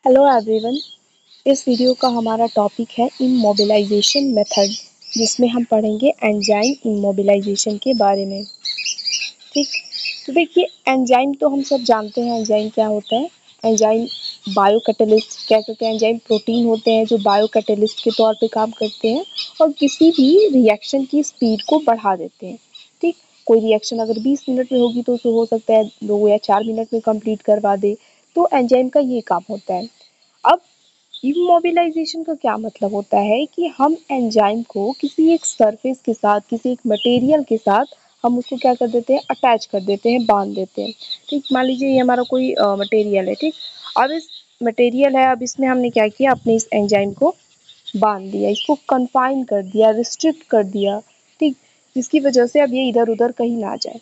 Hello everyone. इस video का हमारा टॉपिक है इमोबिलाइजेशन मेथड, जिसमें हम पढ़ेंगे एंजाइम इमोबिलाइजेशन के बारे में। ठीक, तो देखिए एंजाइम तो हम सब जानते हैं एंजाइम क्या होता है। एंजाइम बायो कैटेलिस्ट क्या कहते हैं, एंजाइम प्रोटीन होते हैं जो बायो कैटेलिस्ट के तौर पे काम करते हैं और किसी भी रिएक्शन की स्पीड को बढ़ा देते हैं। ठीक, कोई रिएक्शन अगर 20 मिनट में होगी तो उसे हो सकता है 2 या 4 मिनट में कंप्लीट करवा दे। तो एंजाइम का ये काम होता है। अब इमोबिलाइजेशन का क्या मतलब होता है कि हम एंजाइम को किसी एक सरफेस के साथ, किसी एक मटेरियल के साथ हम उसको क्या कर देते हैं, अटैच कर देते हैं, बांध देते हैं। ठीक, मान लीजिए ये हमारा कोई मटेरियल है। ठीक, अब इस मटेरियल है, अब इसमें हमने क्या किया, अपने इस एंजाइम को बांध दिया, इसको कन्फाइन कर दिया, रिस्ट्रिक्ट कर दिया। ठीक, जिसकी वजह से अब ये इधर उधर कहीं ना जाए।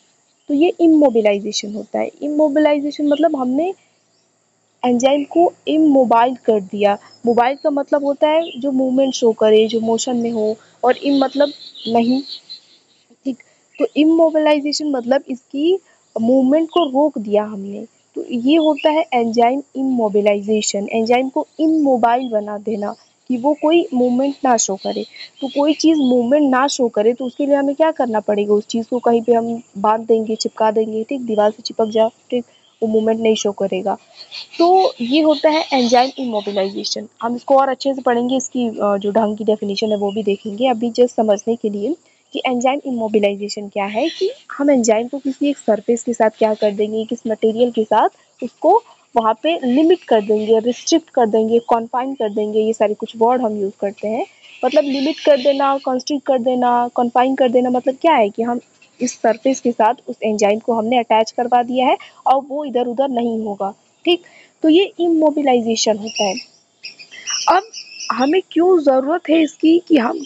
तो ये इमोबिलाइजेशन होता है। इमोबिलाइजेशन मतलब हमने एंजाइम को इमोबाइल कर दिया। मोबाइल का मतलब होता है जो मूवमेंट शो करे, जो मोशन में हो, और इम मतलब नहीं। ठीक, तो इमोबिलाइजेशन मतलब इसकी मूवमेंट को रोक दिया हमने। तो ये होता है एंजाइम इमोबिलाइजेशन, एंजाइम को इमोबाइल बना देना कि वो कोई मूवमेंट ना शो करे। तो कोई चीज़ मूवमेंट ना शो करे तो उसके लिए हमें क्या करना पड़ेगा, उस चीज़ को कहीं पे हम बांध देंगे, चिपका देंगे। ठीक, दीवार से चिपक जाओ, ठीक, वो मूवमेंट नहीं शो करेगा। तो ये होता है एंजाइम इमोबिलाइजेशन। हम इसको और अच्छे से पढ़ेंगे, इसकी जो ढंग की डेफिनेशन है वो भी देखेंगे। अभी जस्ट समझने के लिए कि एंजाइम इमोबिलाइजेशन क्या है, कि हम एंजाइम को किसी एक सरफेस के साथ क्या कर देंगे, किस मटेरियल के साथ उसको वहाँ पे लिमिट कर देंगे, रिस्ट्रिक्ट कर देंगे, कॉन्फाइन कर देंगे। ये सारे कुछ वर्ड हम यूज़ करते हैं। मतलब लिमिट कर देना, कॉन्स्ट्रिक्ट कर देना, कॉन्फाइन कर देना, मतलब क्या है कि हम इस सरफेस के साथ उस एंजाइम को हमने अटैच करवा दिया है और वो इधर उधर नहीं होगा। ठीक, तो ये इमोबिलाइजेशन होता है। अब हमें क्यों ज़रूरत है इसकी कि हम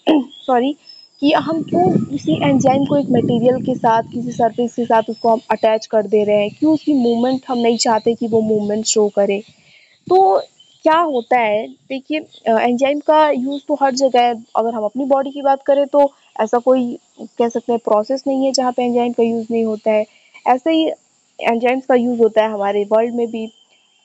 सॉरी, कि हम क्यों किसी एंजाइम को एक मटेरियल के साथ, किसी सरफेस के साथ उसको हम अटैच कर दे रहे हैं, क्यों उसकी मूवमेंट हम नहीं चाहते कि वो मूवमेंट शो करे। तो क्या होता है, देखिए एंजाइम का यूज़ तो हर जगह है। अगर हम अपनी बॉडी की बात करें तो ऐसा कोई कह सकते हैं प्रोसेस नहीं है जहाँ पे एंजाइम का यूज़ नहीं होता है। ऐसे ही एंजाइम्स का यूज़ होता है हमारे वर्ल्ड में भी।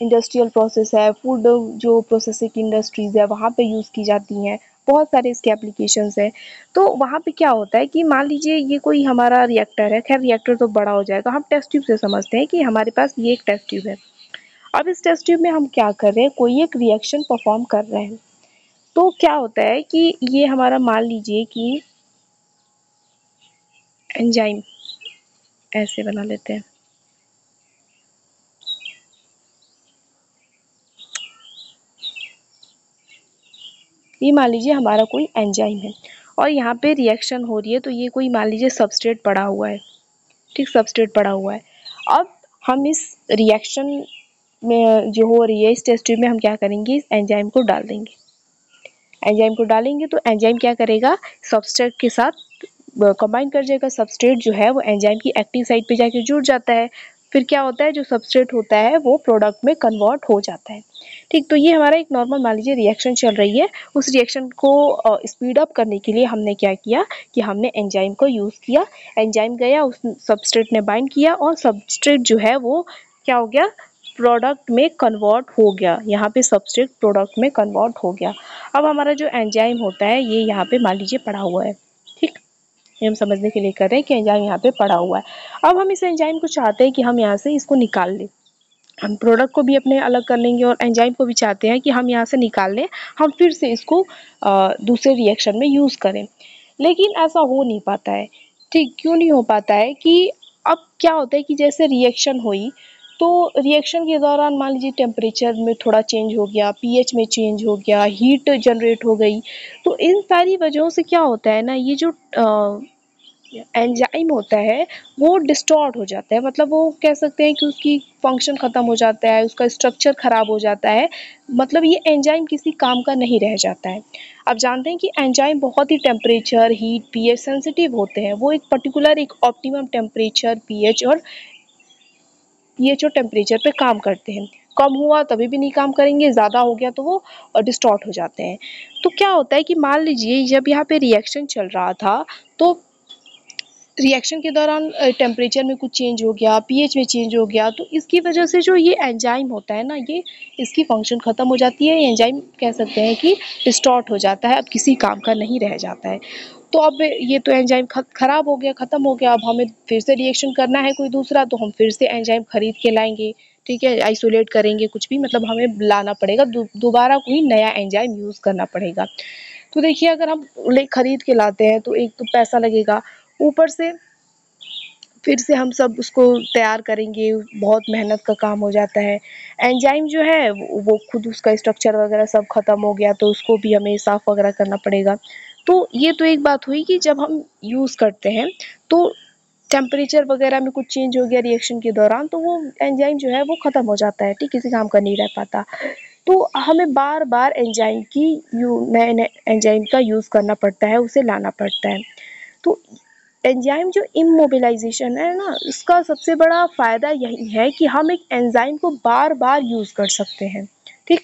इंडस्ट्रियल प्रोसेस है, फूड जो प्रोसेसिंग इंडस्ट्रीज़ है वहाँ पे यूज़ की जाती हैं। बहुत सारे इसके एप्लीकेशंस हैं। तो वहाँ पे क्या होता है कि मान लीजिए ये कोई हमारा रिएक्टर है, खैर रिएक्टर तो बड़ा हो जाएगा, हम टेस्ट ट्यूब से समझते हैं कि हमारे पास ये एक टेस्ट ट्यूब है। अब इस टेस्ट ट्यूब में हम क्या कर रहे हैं, कोई एक रिएक्शन परफॉर्म कर रहे हैं। तो क्या होता है कि ये हमारा, मान लीजिए कि एंजाइम ऐसे बना लेते हैं। ये मान लीजिए हमारा कोई एंजाइम है और यहाँ पे रिएक्शन हो रही है। तो ये कोई मान लीजिए सबस्ट्रेट पड़ा हुआ है। ठीक, सबस्ट्रेट पड़ा हुआ है। अब हम इस रिएक्शन में जो हो रही है, इस टेस्ट ट्यूब में हम क्या करेंगे, इस एंजाइम को डाल देंगे। एंजाइम को डालेंगे तो एंजाइम क्या करेगा, सबस्ट्रेट के साथ कंबाइन कर जाएगा। सबस्ट्रेट जो है वो एंजाइम की एक्टिव साइट पे जाके जुड़ जाता है। फिर क्या होता है, जो सबस्ट्रेट होता है वो प्रोडक्ट में कन्वर्ट हो जाता है। ठीक, तो ये हमारा एक नॉर्मल मान लीजिए रिएक्शन चल रही है। उस रिएक्शन को स्पीड अप करने के लिए हमने क्या किया कि हमने एंजाइम को यूज़ किया। एंजाइम गया, उस सबस्ट्रेट ने बाइंड किया और सबस्ट्रेट जो है वो क्या हो गया, प्रोडक्ट में कन्वर्ट हो गया। यहाँ पे सबस्ट्रेट प्रोडक्ट में कन्वर्ट हो गया। अब हमारा जो एंजाइम होता है ये यहाँ पे मान लीजिए पड़ा हुआ है। ठीक, ये हम समझने के लिए कर रहे हैं कि एंजाइम यहाँ पे पड़ा हुआ है। अब हम इस एंजाइम को चाहते हैं कि हम यहाँ से इसको निकाल लें। हम प्रोडक्ट को भी अपने अलग कर लेंगे और एंजाइम को भी चाहते हैं कि हम यहाँ से निकाल लें, हम फिर से इसको दूसरे रिएक्शन में यूज़ करें। लेकिन ऐसा हो नहीं पाता है। ठीक, क्यों नहीं हो पाता है कि अब क्या होता है कि जैसे रिएक्शन हुई तो रिएक्शन के दौरान मान लीजिए टेम्परेचर में थोड़ा चेंज हो गया, पीएच में चेंज हो गया, हीट जनरेट हो गई। तो इन सारी वजहों से क्या होता है ना, ये जो एंजाइम होता है वो डिस्टॉर्ट हो जाता है। मतलब वो कह सकते हैं कि उसकी फंक्शन ख़त्म हो जाता है, उसका स्ट्रक्चर ख़राब हो जाता है। मतलब ये एंजाइम किसी काम का नहीं रह जाता है। अब जानते हैं कि एंजाइम बहुत ही टेम्परेचर, हीट, पीएच सेंसिटिव होते हैं। वो एक पर्टिकुलर एक ऑप्टिमम टेम्परेचर, पीएच और टेम्परेचर पे काम करते हैं। कम हुआ तभी भी नहीं काम करेंगे, ज़्यादा हो गया तो वो डिस्टॉर्ट हो जाते हैं। तो क्या होता है कि मान लीजिए जब यहाँ पे रिएक्शन चल रहा था तो रिएक्शन के दौरान टेम्परेचर में कुछ चेंज हो गया, पीएच में चेंज हो गया, तो इसकी वजह से जो ये एंजाइम होता है ना, ये इसकी फ़ंक्शन ख़त्म हो जाती है। एंजाइम कह सकते हैं कि डिस्टॉर्ट हो जाता है, अब किसी काम का नहीं रह जाता है। तो अब ये तो एंजाइम ख़राब हो गया, ख़त्म हो गया, अब हमें फिर से रिएक्शन करना है कोई दूसरा, तो हम फिर से एंजाइम खरीद के लाएँगे, ठीक है? आइसोलेट करेंगे कुछ भी, मतलब हमें लाना पड़ेगा, दोबारा कोई नया एंजाइम यूज़ करना पड़ेगा। तो देखिए, अगर हम खरीद के लाते हैं तो एक तो पैसा लगेगा, ऊपर से फिर से हम सब उसको तैयार करेंगे, बहुत मेहनत का काम हो जाता है। एंजाइम जो है वो खुद उसका स्ट्रक्चर वगैरह सब ख़त्म हो गया, तो उसको भी हमें साफ़ वगैरह करना पड़ेगा। तो ये तो एक बात हुई कि जब हम यूज़ करते हैं तो टेम्परेचर वगैरह में कुछ चेंज हो गया रिएक्शन के दौरान, तो वो एंजाइम जो है वो ख़त्म हो जाता है, ठीक? किसी काम का नहीं रह पाता। तो हमें बार-बार एंजाइम की यू नए-नए एंजाइम का यूज़ करना पड़ता है, उसे लाना पड़ता है। तो एंजाइम जो इमोबिलाइजेशन है ना, इसका सबसे बड़ा फ़ायदा यही है कि हम एक एंजाइम को बार-बार यूज़ कर सकते हैं, ठीक?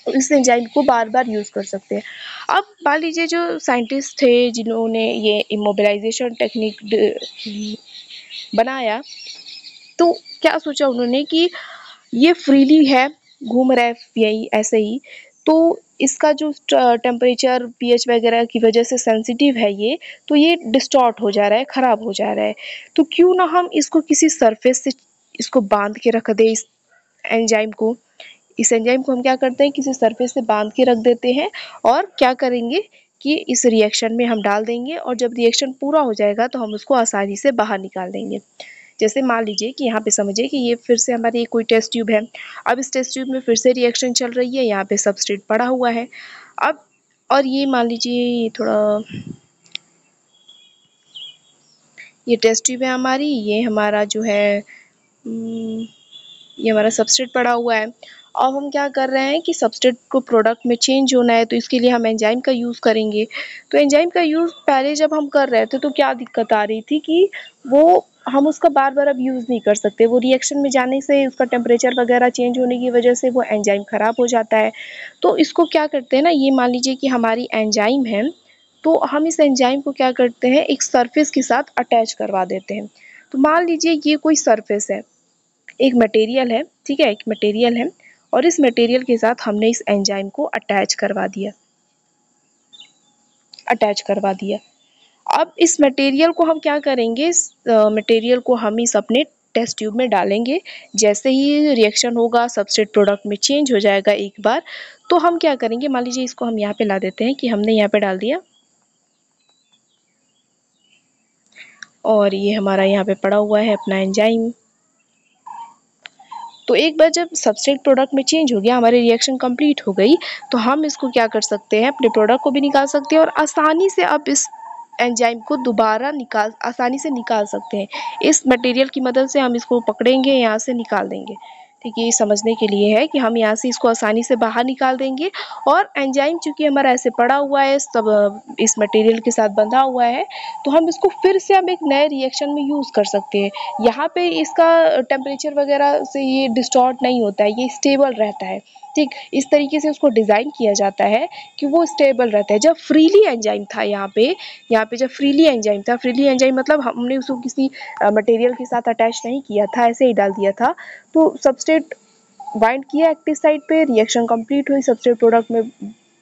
इस एंजाइम को बार-बार यूज़ कर सकते हैं। अब मान लीजिए जो साइंटिस्ट थे जिन्होंने ये इमोबिलाइजेशन टेक्निक बनाया, तो क्या सोचा उन्होंने कि ये फ्रीली है, घूम रहा है यही ऐसे ही, तो इसका जो टेम्परेचर, पीएच वगैरह की वजह से सेंसिटिव है ये, तो ये डिस्टॉर्ट हो जा रहा है, ख़राब हो जा रहा है। तो क्यों ना हम इसको किसी सरफेस से इसको बाँध के रख दें, इस एंजाइम को। इस एंजाइम को हम क्या करते हैं, किसी सरफेस से बाँध के रख देते हैं और क्या करेंगे कि इस रिएक्शन में हम डाल देंगे, और जब रिएक्शन पूरा हो जाएगा तो हम उसको आसानी से बाहर निकाल देंगे। जैसे मान लीजिए कि यहाँ पे समझिए कि ये फिर से हमारी कोई टेस्ट ट्यूब है। अब इस टेस्ट ट्यूब में फिर से रिएक्शन चल रही है, यहाँ पे सबस्ट्रेट पड़ा हुआ है। अब और ये मान लीजिए ये थोड़ा, ये टेस्ट ट्यूब है हमारी, ये हमारा जो है ये हमारा सबस्ट्रेट पड़ा हुआ है। अब हम क्या कर रहे हैं कि सबस्ट्रेट को प्रोडक्ट में चेंज होना है, तो इसके लिए हम एंजाइम का यूज़ करेंगे। तो एंजाइम का यूज़ पहले जब हम कर रहे थे तो क्या दिक्कत आ रही थी कि वो हम उसका बार-बार अब यूज़ नहीं कर सकते। वो रिएक्शन में जाने से उसका टेम्परेचर वगैरह चेंज होने की वजह से वो एंजाइम ख़राब हो जाता है। तो इसको क्या करते हैं ना, ये मान लीजिए कि हमारी एंजाइम है, तो हम इस एंजाइम को क्या करते हैं, एक सरफेस के साथ अटैच करवा देते हैं। तो मान लीजिए ये कोई सरफेस है, एक मटेरियल है, ठीक है? एक मटेरियल है और इस मटेरियल के साथ हमने इस एंजाइम को अटैच करवा दिया। अब इस मटेरियल को हम क्या करेंगे, इस मटेरियल को हम इस अपने टेस्ट ट्यूब में डालेंगे। जैसे ही रिएक्शन होगा, सबस्ट्रेट प्रोडक्ट में चेंज हो जाएगा एक बार, तो हम क्या करेंगे, मान लीजिए इसको हम यहाँ पे ला देते हैं कि हमने यहाँ पे डाल दिया और ये हमारा यहाँ पे पड़ा हुआ है अपना एंजाइम। तो एक बार जब सबस्ट्रेट प्रोडक्ट में चेंज हो गया, हमारी रिएक्शन कंप्लीट हो गई, तो हम इसको क्या कर सकते हैं, अपने प्रोडक्ट को भी निकाल सकते हैं और आसानी से अब इस एंजाइम को दोबारा आसानी से निकाल सकते हैं। इस मटेरियल की मदद से हम इसको पकड़ेंगे, यहाँ से निकाल देंगे। ठीक है, ये समझने के लिए है कि हम यहाँ से इसको आसानी से बाहर निकाल देंगे और एंजाइम चूँकि हमारा ऐसे पड़ा हुआ है, सब इस मटेरियल के साथ बंधा हुआ है, तो हम इसको फिर से हम एक नए रिएक्शन में यूज़ कर सकते हैं। यहाँ पे इसका टेम्परेचर वगैरह से ये डिस्टॉर्ट नहीं होता है, ये स्टेबल रहता है, ठीक? इस तरीके से उसको डिज़ाइन किया जाता है कि वो स्टेबल रहता है। जब फ्रीली एंजाइम था यहाँ पे जब फ्रीली एंजाइम था, फ्रीली एंजाइम मतलब हमने उसको किसी मटेरियल के साथ अटैच नहीं किया था, ऐसे ही डाल दिया था। तो सबस्ट्रेट बाइंड किया एक्टिव साइट पे, रिएक्शन कंप्लीट हुई, सबस्ट्रेट प्रोडक्ट में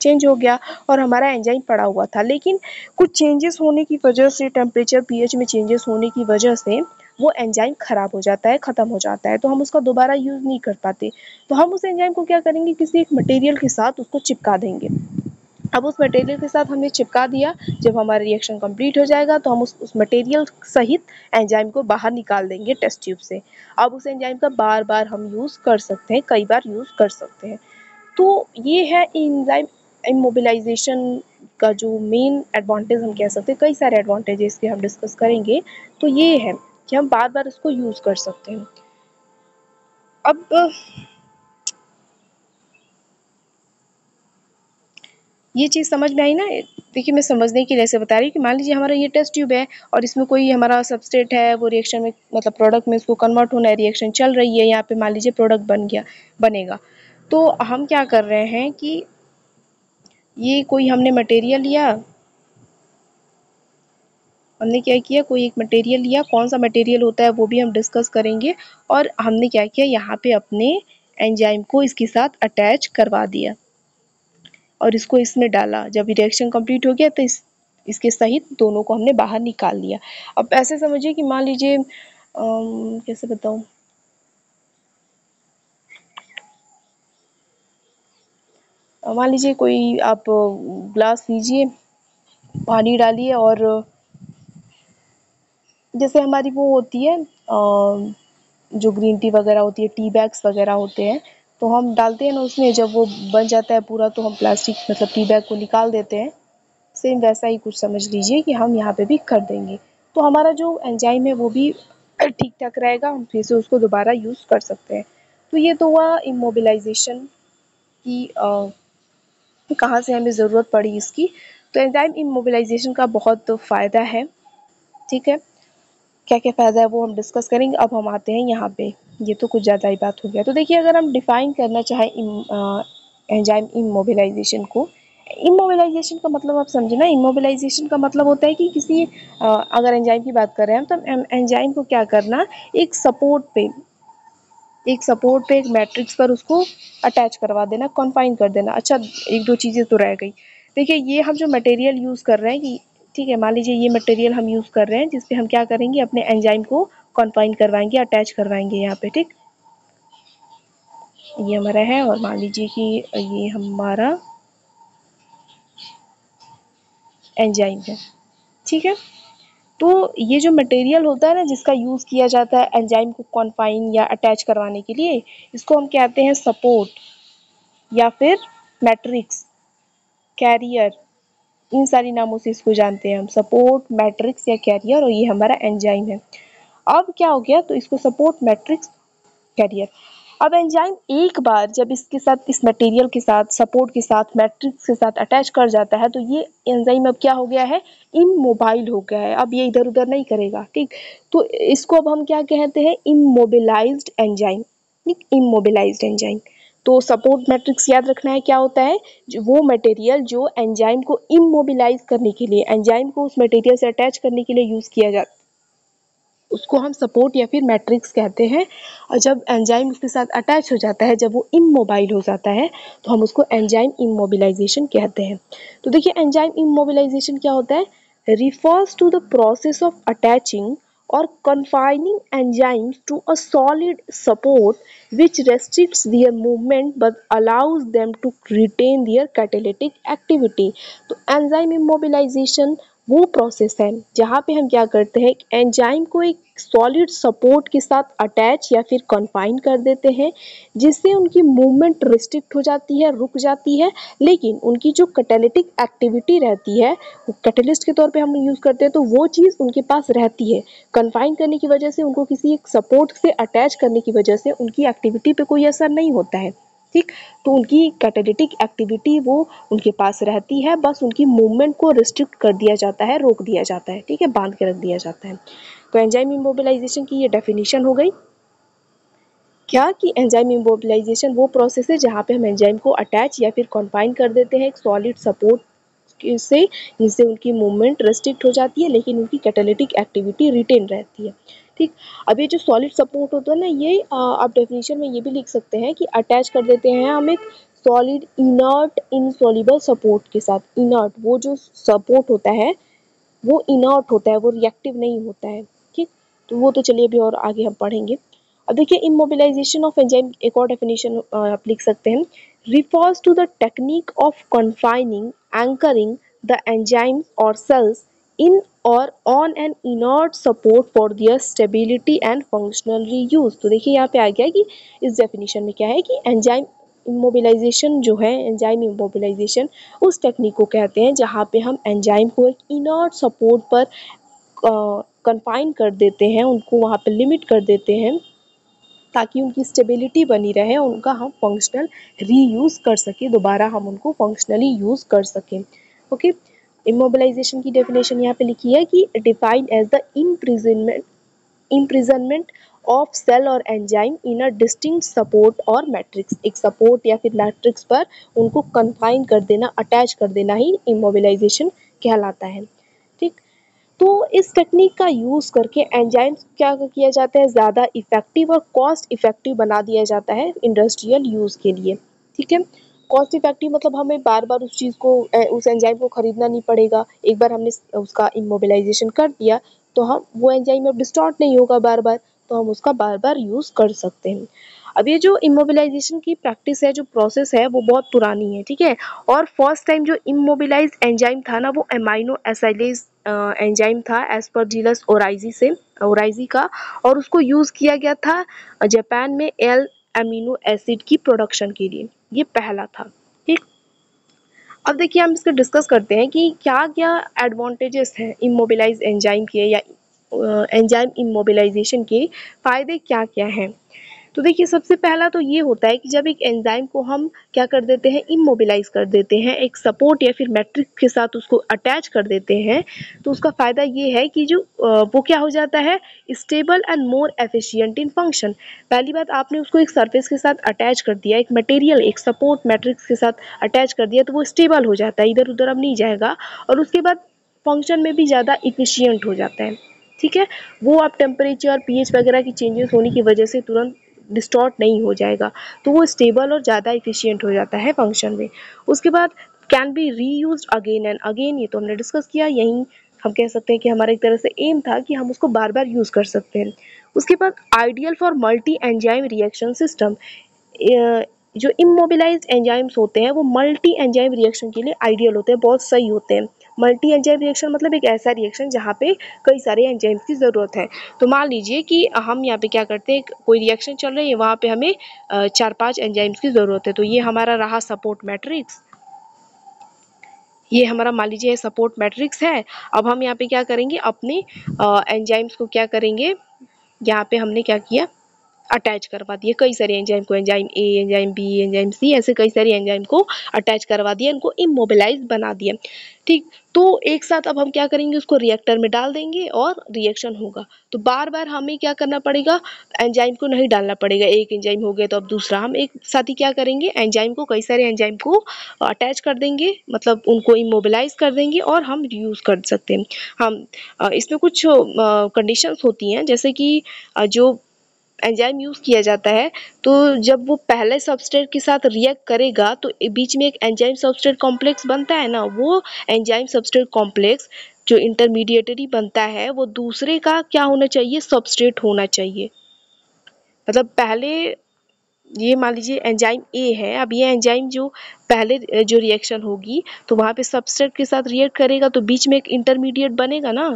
चेंज हो गया और हमारा एंजाइम पड़ा हुआ था। लेकिन कुछ चेंजेस होने की वजह से, टेम्परेचर, पीएच में चेंजेस होने की वजह से वो एंजाइम खराब हो जाता है, ख़त्म हो जाता है, तो हम उसका दोबारा यूज़ नहीं कर पाते। तो हम उस एंजाइम को क्या करेंगे, किसी एक मटेरियल के साथ उसको चिपका देंगे। अब उस मटेरियल के साथ हमने चिपका दिया, जब हमारा रिएक्शन कंप्लीट हो जाएगा तो हम उस मटेरियल सहित एंजाइम को बाहर निकाल देंगे टेस्ट ट्यूब से। अब उस एंजाइम का बार-बार हम यूज़ कर सकते हैं, कई बार यूज़ कर सकते हैं। तो ये है एंजाइम इमोबिलाइजेशन का जो मेन एडवांटेज हम कह सकते हैं, कई सारे एडवांटेज है इसके हम डिस्कस करेंगे। तो ये है कि हम बार-बार इसको यूज़ कर सकते हैं। अब ये चीज़ समझ में आई ना? देखिए, मैं समझने के लिए ऐसे बता रही हूँ कि मान लीजिए हमारा ये टेस्ट ट्यूब है और इसमें कोई हमारा सबस्ट्रेट है, वो रिएक्शन में मतलब प्रोडक्ट में उसको कन्वर्ट होना है, रिएक्शन चल रही है, यहाँ पे मान लीजिए प्रोडक्ट बनेगा। तो हम क्या कर रहे हैं कि ये कोई हमने मटेरियल लिया, हमने क्या किया, कोई एक मटेरियल लिया, कौन सा मटेरियल होता है वो भी हम डिस्कस करेंगे, और हमने क्या किया, यहाँ पे अपने एंजाइम को इसके साथ अटैच करवा दिया और इसको इसमें डाला। जब रिएक्शन कंप्लीट हो गया तो इसके सहित दोनों को हमने बाहर निकाल लिया। अब ऐसे समझिए कि मान लीजिए कैसे बताऊँ, मान लीजिए कोई आप ग्लास लीजिए, पानी डालिए, और जैसे हमारी वो होती है जो ग्रीन टी वगैरह होती है, टी बैग्स वगैरह होते हैं, तो हम डालते हैं ना उसमें, जब वो बन जाता है पूरा तो हम प्लास्टिक मतलब टी बैग को निकाल देते हैं। सेम वैसा ही कुछ समझ लीजिए कि हम यहाँ पे भी कर देंगे, तो हमारा जो एंजाइम है वो भी ठीक ठाक रहेगा, हम फिर से उसको दोबारा यूज़ कर सकते हैं। तो ये तो हुआ इमोबिलाइजेशन की कहाँ से हमें ज़रूरत पड़ी इसकी। तो एंजाइम इमोबिलाइजेशन का बहुत फ़ायदा है, ठीक है। क्या क्या फ़ायदा है वो हम डिस्कस करेंगे। अब हम आते हैं यहाँ पे, ये तो कुछ ज़्यादा ही बात हो गया। तो देखिए, अगर हम डिफ़ाइन करना चाहें एंजाइम इमोबिलाइजेशन को, इमोबिलाइजेशन का मतलब आप समझे ना, इमोबिलाइजेशन का मतलब होता है कि किसी अगर एंजाइम की बात कर रहे हैं हम, तो एंजाइम को क्या करना, एक सपोर्ट पे एक मैट्रिक्स पर उसको अटैच करवा देना, कन्फाइन कर देना। अच्छा, एक दो चीज़ें तो रह गई। देखिए, ये हम जो मटेरियल यूज़ कर रहे हैं कि ठीक है, मान लीजिए ये मटेरियल हम यूज़ कर रहे हैं जिस पे हम क्या करेंगे, अपने एंजाइम को कन्फाइन करवाएंगे, अटैच करवाएंगे यहाँ पे, ठीक। ये हमारा है, और मान लीजिए कि ये हमारा एंजाइम है, ठीक है। तो ये जो मटेरियल होता है ना, जिसका यूज़ किया जाता है एंजाइम को कॉन्फाइन या अटैच करवाने के लिए, इसको हम कहते हैं सपोर्ट या फिर मैट्रिक्स, कैरियर। इन सारी नामों से इसको जानते हैं हम, सपोर्ट, मैट्रिक्स या कैरियर, और ये हमारा एंजाइम है। अब क्या हो गया, तो इसको सपोर्ट, मैट्रिक्स, कैरियर। अब एंजाइम एक बार जब इसके साथ, इस मटेरियल के साथ, सपोर्ट के साथ, मैट्रिक्स के साथ अटैच कर जाता है, तो ये एंजाइम अब क्या हो गया है, इमोबाइल हो गया है। अब ये इधर उधर नहीं करेगा, ठीक। तो इसको अब हम क्या कहते हैं, इमोबिलाइज्ड एंजाइम, ठीक, इमोबिलाइज्ड एंजाइम। तो सपोर्ट मैट्रिक्स याद रखना है, क्या होता है, वो मटेरियल जो एंजाइम को इमोबिलाइज करने के लिए, एंजाइम को उस मटेरियल से अटैच करने के लिए यूज किया जाता है, उसको हम सपोर्ट या फिर मैट्रिक्स कहते हैं। और जब एंजाइम उसके साथ अटैच हो जाता है, जब वो इमोबाइल हो जाता है, तो हम उसको एंजाइम इमोबिलाइजेशन कहते हैं। तो देखिए, एंजाइम इमोबिलाइजेशन क्या होता है, refers to the process of attaching or confining enzymes to a solid support which restricts their movement but allows them to retain their catalytic activity। तो एंजाइम इमोबिलाइजेशन वो process है जहाँ पे हम क्या करते हैं, एंजाइम को एक सॉलिड सपोर्ट के साथ अटैच या फिर कन्फाइन कर देते हैं, जिससे उनकी मूवमेंट रिस्ट्रिक्ट हो जाती है, रुक जाती है, लेकिन उनकी जो कैटालिटिक एक्टिविटी रहती है, कैटलिस्ट के तौर पे हम यूज़ करते हैं, तो वो चीज़ उनके पास रहती है। कन्फाइन करने की वजह से, उनको किसी एक सपोर्ट से अटैच करने की वजह से उनकी एक्टिविटी पे कोई असर नहीं होता है, ठीक। तो उनकी कैटालिटिक एक्टिविटी वो उनके पास रहती है, बस उनकी मूवमेंट को रिस्ट्रिक्ट कर दिया जाता है, रोक दिया जाता है, ठीक है, बांध के रख दिया जाता है। तो एंजाइम इमोबिलाइजेशन की ये डेफिनेशन हो गई, क्या कि एंजाइम इमोबिलाइजेशन वो प्रोसेस है जहाँ पे हम एंजाइम को अटैच या फिर कॉन्फाइन कर देते हैं एक सॉलिड सपोर्ट से, जिससे उनकी मूवमेंट रेस्ट्रिक्ट हो जाती है, लेकिन उनकी कैटालिटिक एक्टिविटी रिटेन रहती है, ठीक। अब ये जो सॉलिड सपोर्ट होता है ना, ये आप डेफिनेशन में ये भी लिख सकते हैं कि अटैच कर देते हैं हम एक सॉलिड इनर्ट इनसॉल्युबल सपोर्ट के साथ। इनर्ट, वो जो सपोर्ट होता है वो इनर्ट होता है, वो रिएक्टिव नहीं होता है, ठीक। तो वो तो चलिए अभी और आगे हम पढ़ेंगे। अब देखिए, इमोबिलाइजेशन ऑफ एंजाइम एक और डेफिनेशन आप लिख सकते हैं, refers to the technique of confining, anchoring the enzymes or cells in or on an inert support for their stability and functional reuse। तो देखिए, यहाँ पे आ गया कि इस डेफिनेशन में क्या है कि एंजाइम इमोबिलाइजेशन जो है, एंजाइम इमोबिलाइजेशन उस टेक्निक को कहते हैं जहाँ पे हम एंजाइम को एक इनर्ट सपोर्ट पर कन्फाइन कर देते हैं, उनको वहाँ पे लिमिट कर देते हैं, ताकि उनकी स्टेबिलिटी बनी रहे, उनका हम फंक्शनल रीयूज़ कर सकें, दोबारा हम उनको फंक्शनली यूज़ कर सकें, ओके। इमोबिलाइजेशन की डेफिनेशन यहाँ पे लिखी है कि defined as the imprisonment of cell और enzyme in a distinct support और मैट्रिक्स। एक सपोर्ट या फिर मैट्रिक्स पर उनको कन्फाइन कर देना, अटैच कर देना ही इमोबिलाइजेशन कहलाता है, ठीक। तो इस टेक्निक का यूज़ करके एंजाइम्स क्या किया जाता है, ज़्यादा इफ़ेक्टिव और कॉस्ट इफ़ेक्टिव बना दिया जाता है इंडस्ट्रियल यूज़ के लिए। ठीक है, कॉस्ट इफ़ेक्टिव मतलब हमें बार बार उस चीज़ को उस एंजाइम को खरीदना नहीं पड़ेगा। एक बार हमने उसका इमोबिलाइजेशन कर दिया तो हम वो एंजाइम अब डिस्टॉर्ट नहीं होगा बार बार, तो हम उसका बार बार यूज़ कर सकते हैं। अब ये जो इमोबिलाइजेशन की प्रैक्टिस है, जो प्रोसेस है, वो बहुत पुरानी है। ठीक है, और फर्स्ट टाइम जो इमोबिलाइज एंजाइम था ना, वो अमाइनो एसिलेज एंजाइम था एज पर जीनस ओराइजी का, और उसको यूज़ किया गया था जापान में एल अमीनो एसिड की प्रोडक्शन के लिए। ये पहला था। ठीक, अब देखिए हम इसको डिस्कस करते हैं कि क्या क्या एडवांटेजेस हैं इमोबिलाइज एंजाइम के, या एंजाइम इमोबिलाइजेशन के फ़ायदे क्या क्या हैं। तो देखिए सबसे पहला तो ये होता है कि जब एक एंजाइम को हम क्या कर देते हैं, इमोबिलाइज कर देते हैं, एक सपोर्ट या फिर मैट्रिक्स के साथ उसको अटैच कर देते हैं, तो उसका फ़ायदा ये है कि जो वो क्या हो जाता है, stable and more efficient in function. पहली बात, आपने उसको एक सरफेस के साथ अटैच कर दिया, एक मटेरियल, एक सपोर्ट मैट्रिक्स के साथ अटैच कर दिया, तो वो स्टेबल हो जाता है, इधर उधर अब नहीं जाएगा, और उसके बाद फंक्शन में भी ज़्यादा इफिशियंट हो जाता है। ठीक है, वो आप टेम्परेचर, पीएच वगैरह की चेंजेस होने की वजह से तुरंत डिस्टॉर्ट नहीं हो जाएगा, तो वो स्टेबल और ज़्यादा इफिशियंट हो जाता है फंक्शन में। उसके बाद can be reused again and again, ये तो हमने डिस्कस किया। यहीं हम कह सकते हैं कि हमारा एक तरह से एम था कि हम उसको बार बार यूज़ कर सकते हैं। उसके बाद ideal for multi enzyme reaction system, जो इमोबिलाइज्ड एंजाइम्स होते हैं वो मल्टी एंजाइम रिएक्शन के लिए आइडियल होते हैं, बहुत सही होते हैं। मल्टी एंजाइम रिएक्शन मतलब एक ऐसा रिएक्शन जहाँ पे कई सारे एंजाइम्स की ज़रूरत है। तो मान लीजिए कि हम यहाँ पे क्या करते हैं, कोई रिएक्शन चल रही है, वहाँ पे हमें 4-5 एंजाइम्स की ज़रूरत है। तो ये हमारा रहा सपोर्ट मैट्रिक्स, ये हमारा मान लीजिए सपोर्ट मैट्रिक्स है। अब हम यहाँ पे क्या करेंगे, अपने एंजाइम्स को क्या करेंगे, यहाँ पे हमने क्या किया, अटैच करवा दिए कई सारे एंजाइम को, enzyme A, enzyme B, enzyme C, ऐसे कई सारे एंजाइम को अटैच करवा दिया, इनको इमोबिलाइज बना दिया। ठीक, तो एक साथ अब हम क्या करेंगे, उसको रिएक्टर में डाल देंगे और रिएक्शन होगा। तो बार बार हमें क्या करना पड़ेगा, एंजाइम को नहीं डालना पड़ेगा। एक एंजाइम हो गया तो अब दूसरा, हम एक साथ ही क्या करेंगे, एंजाइम को, कई सारे एंजाइम को अटैच कर देंगे, मतलब उनको इमोबिलाइज कर देंगे और हम यूज़ कर सकते हैं। हम इसमें कुछ कंडीशंस होती हैं, जैसे कि जो एंजाइम यूज़ किया जाता है, तो जब वो पहले सबस्ट्रेट के साथ रिएक्ट करेगा तो बीच में एक एंजाइम सबस्ट्रेट कॉम्प्लेक्स बनता है ना, वो एंजाइम सबस्ट्रेट कॉम्प्लेक्स जो इंटरमीडिएटरी बनता है, वो दूसरे का क्या होना चाहिए, सबस्ट्रेट होना चाहिए। मतलब पहले, ये मान लीजिए एंजाइम ए है, अब ये एंजाइम जो पहले जो रिएक्शन होगी तो वहाँ पे सबस्ट्रेट के साथ रिएक्ट करेगा, तो बीच में एक इंटरमीडिएट बनेगा ना,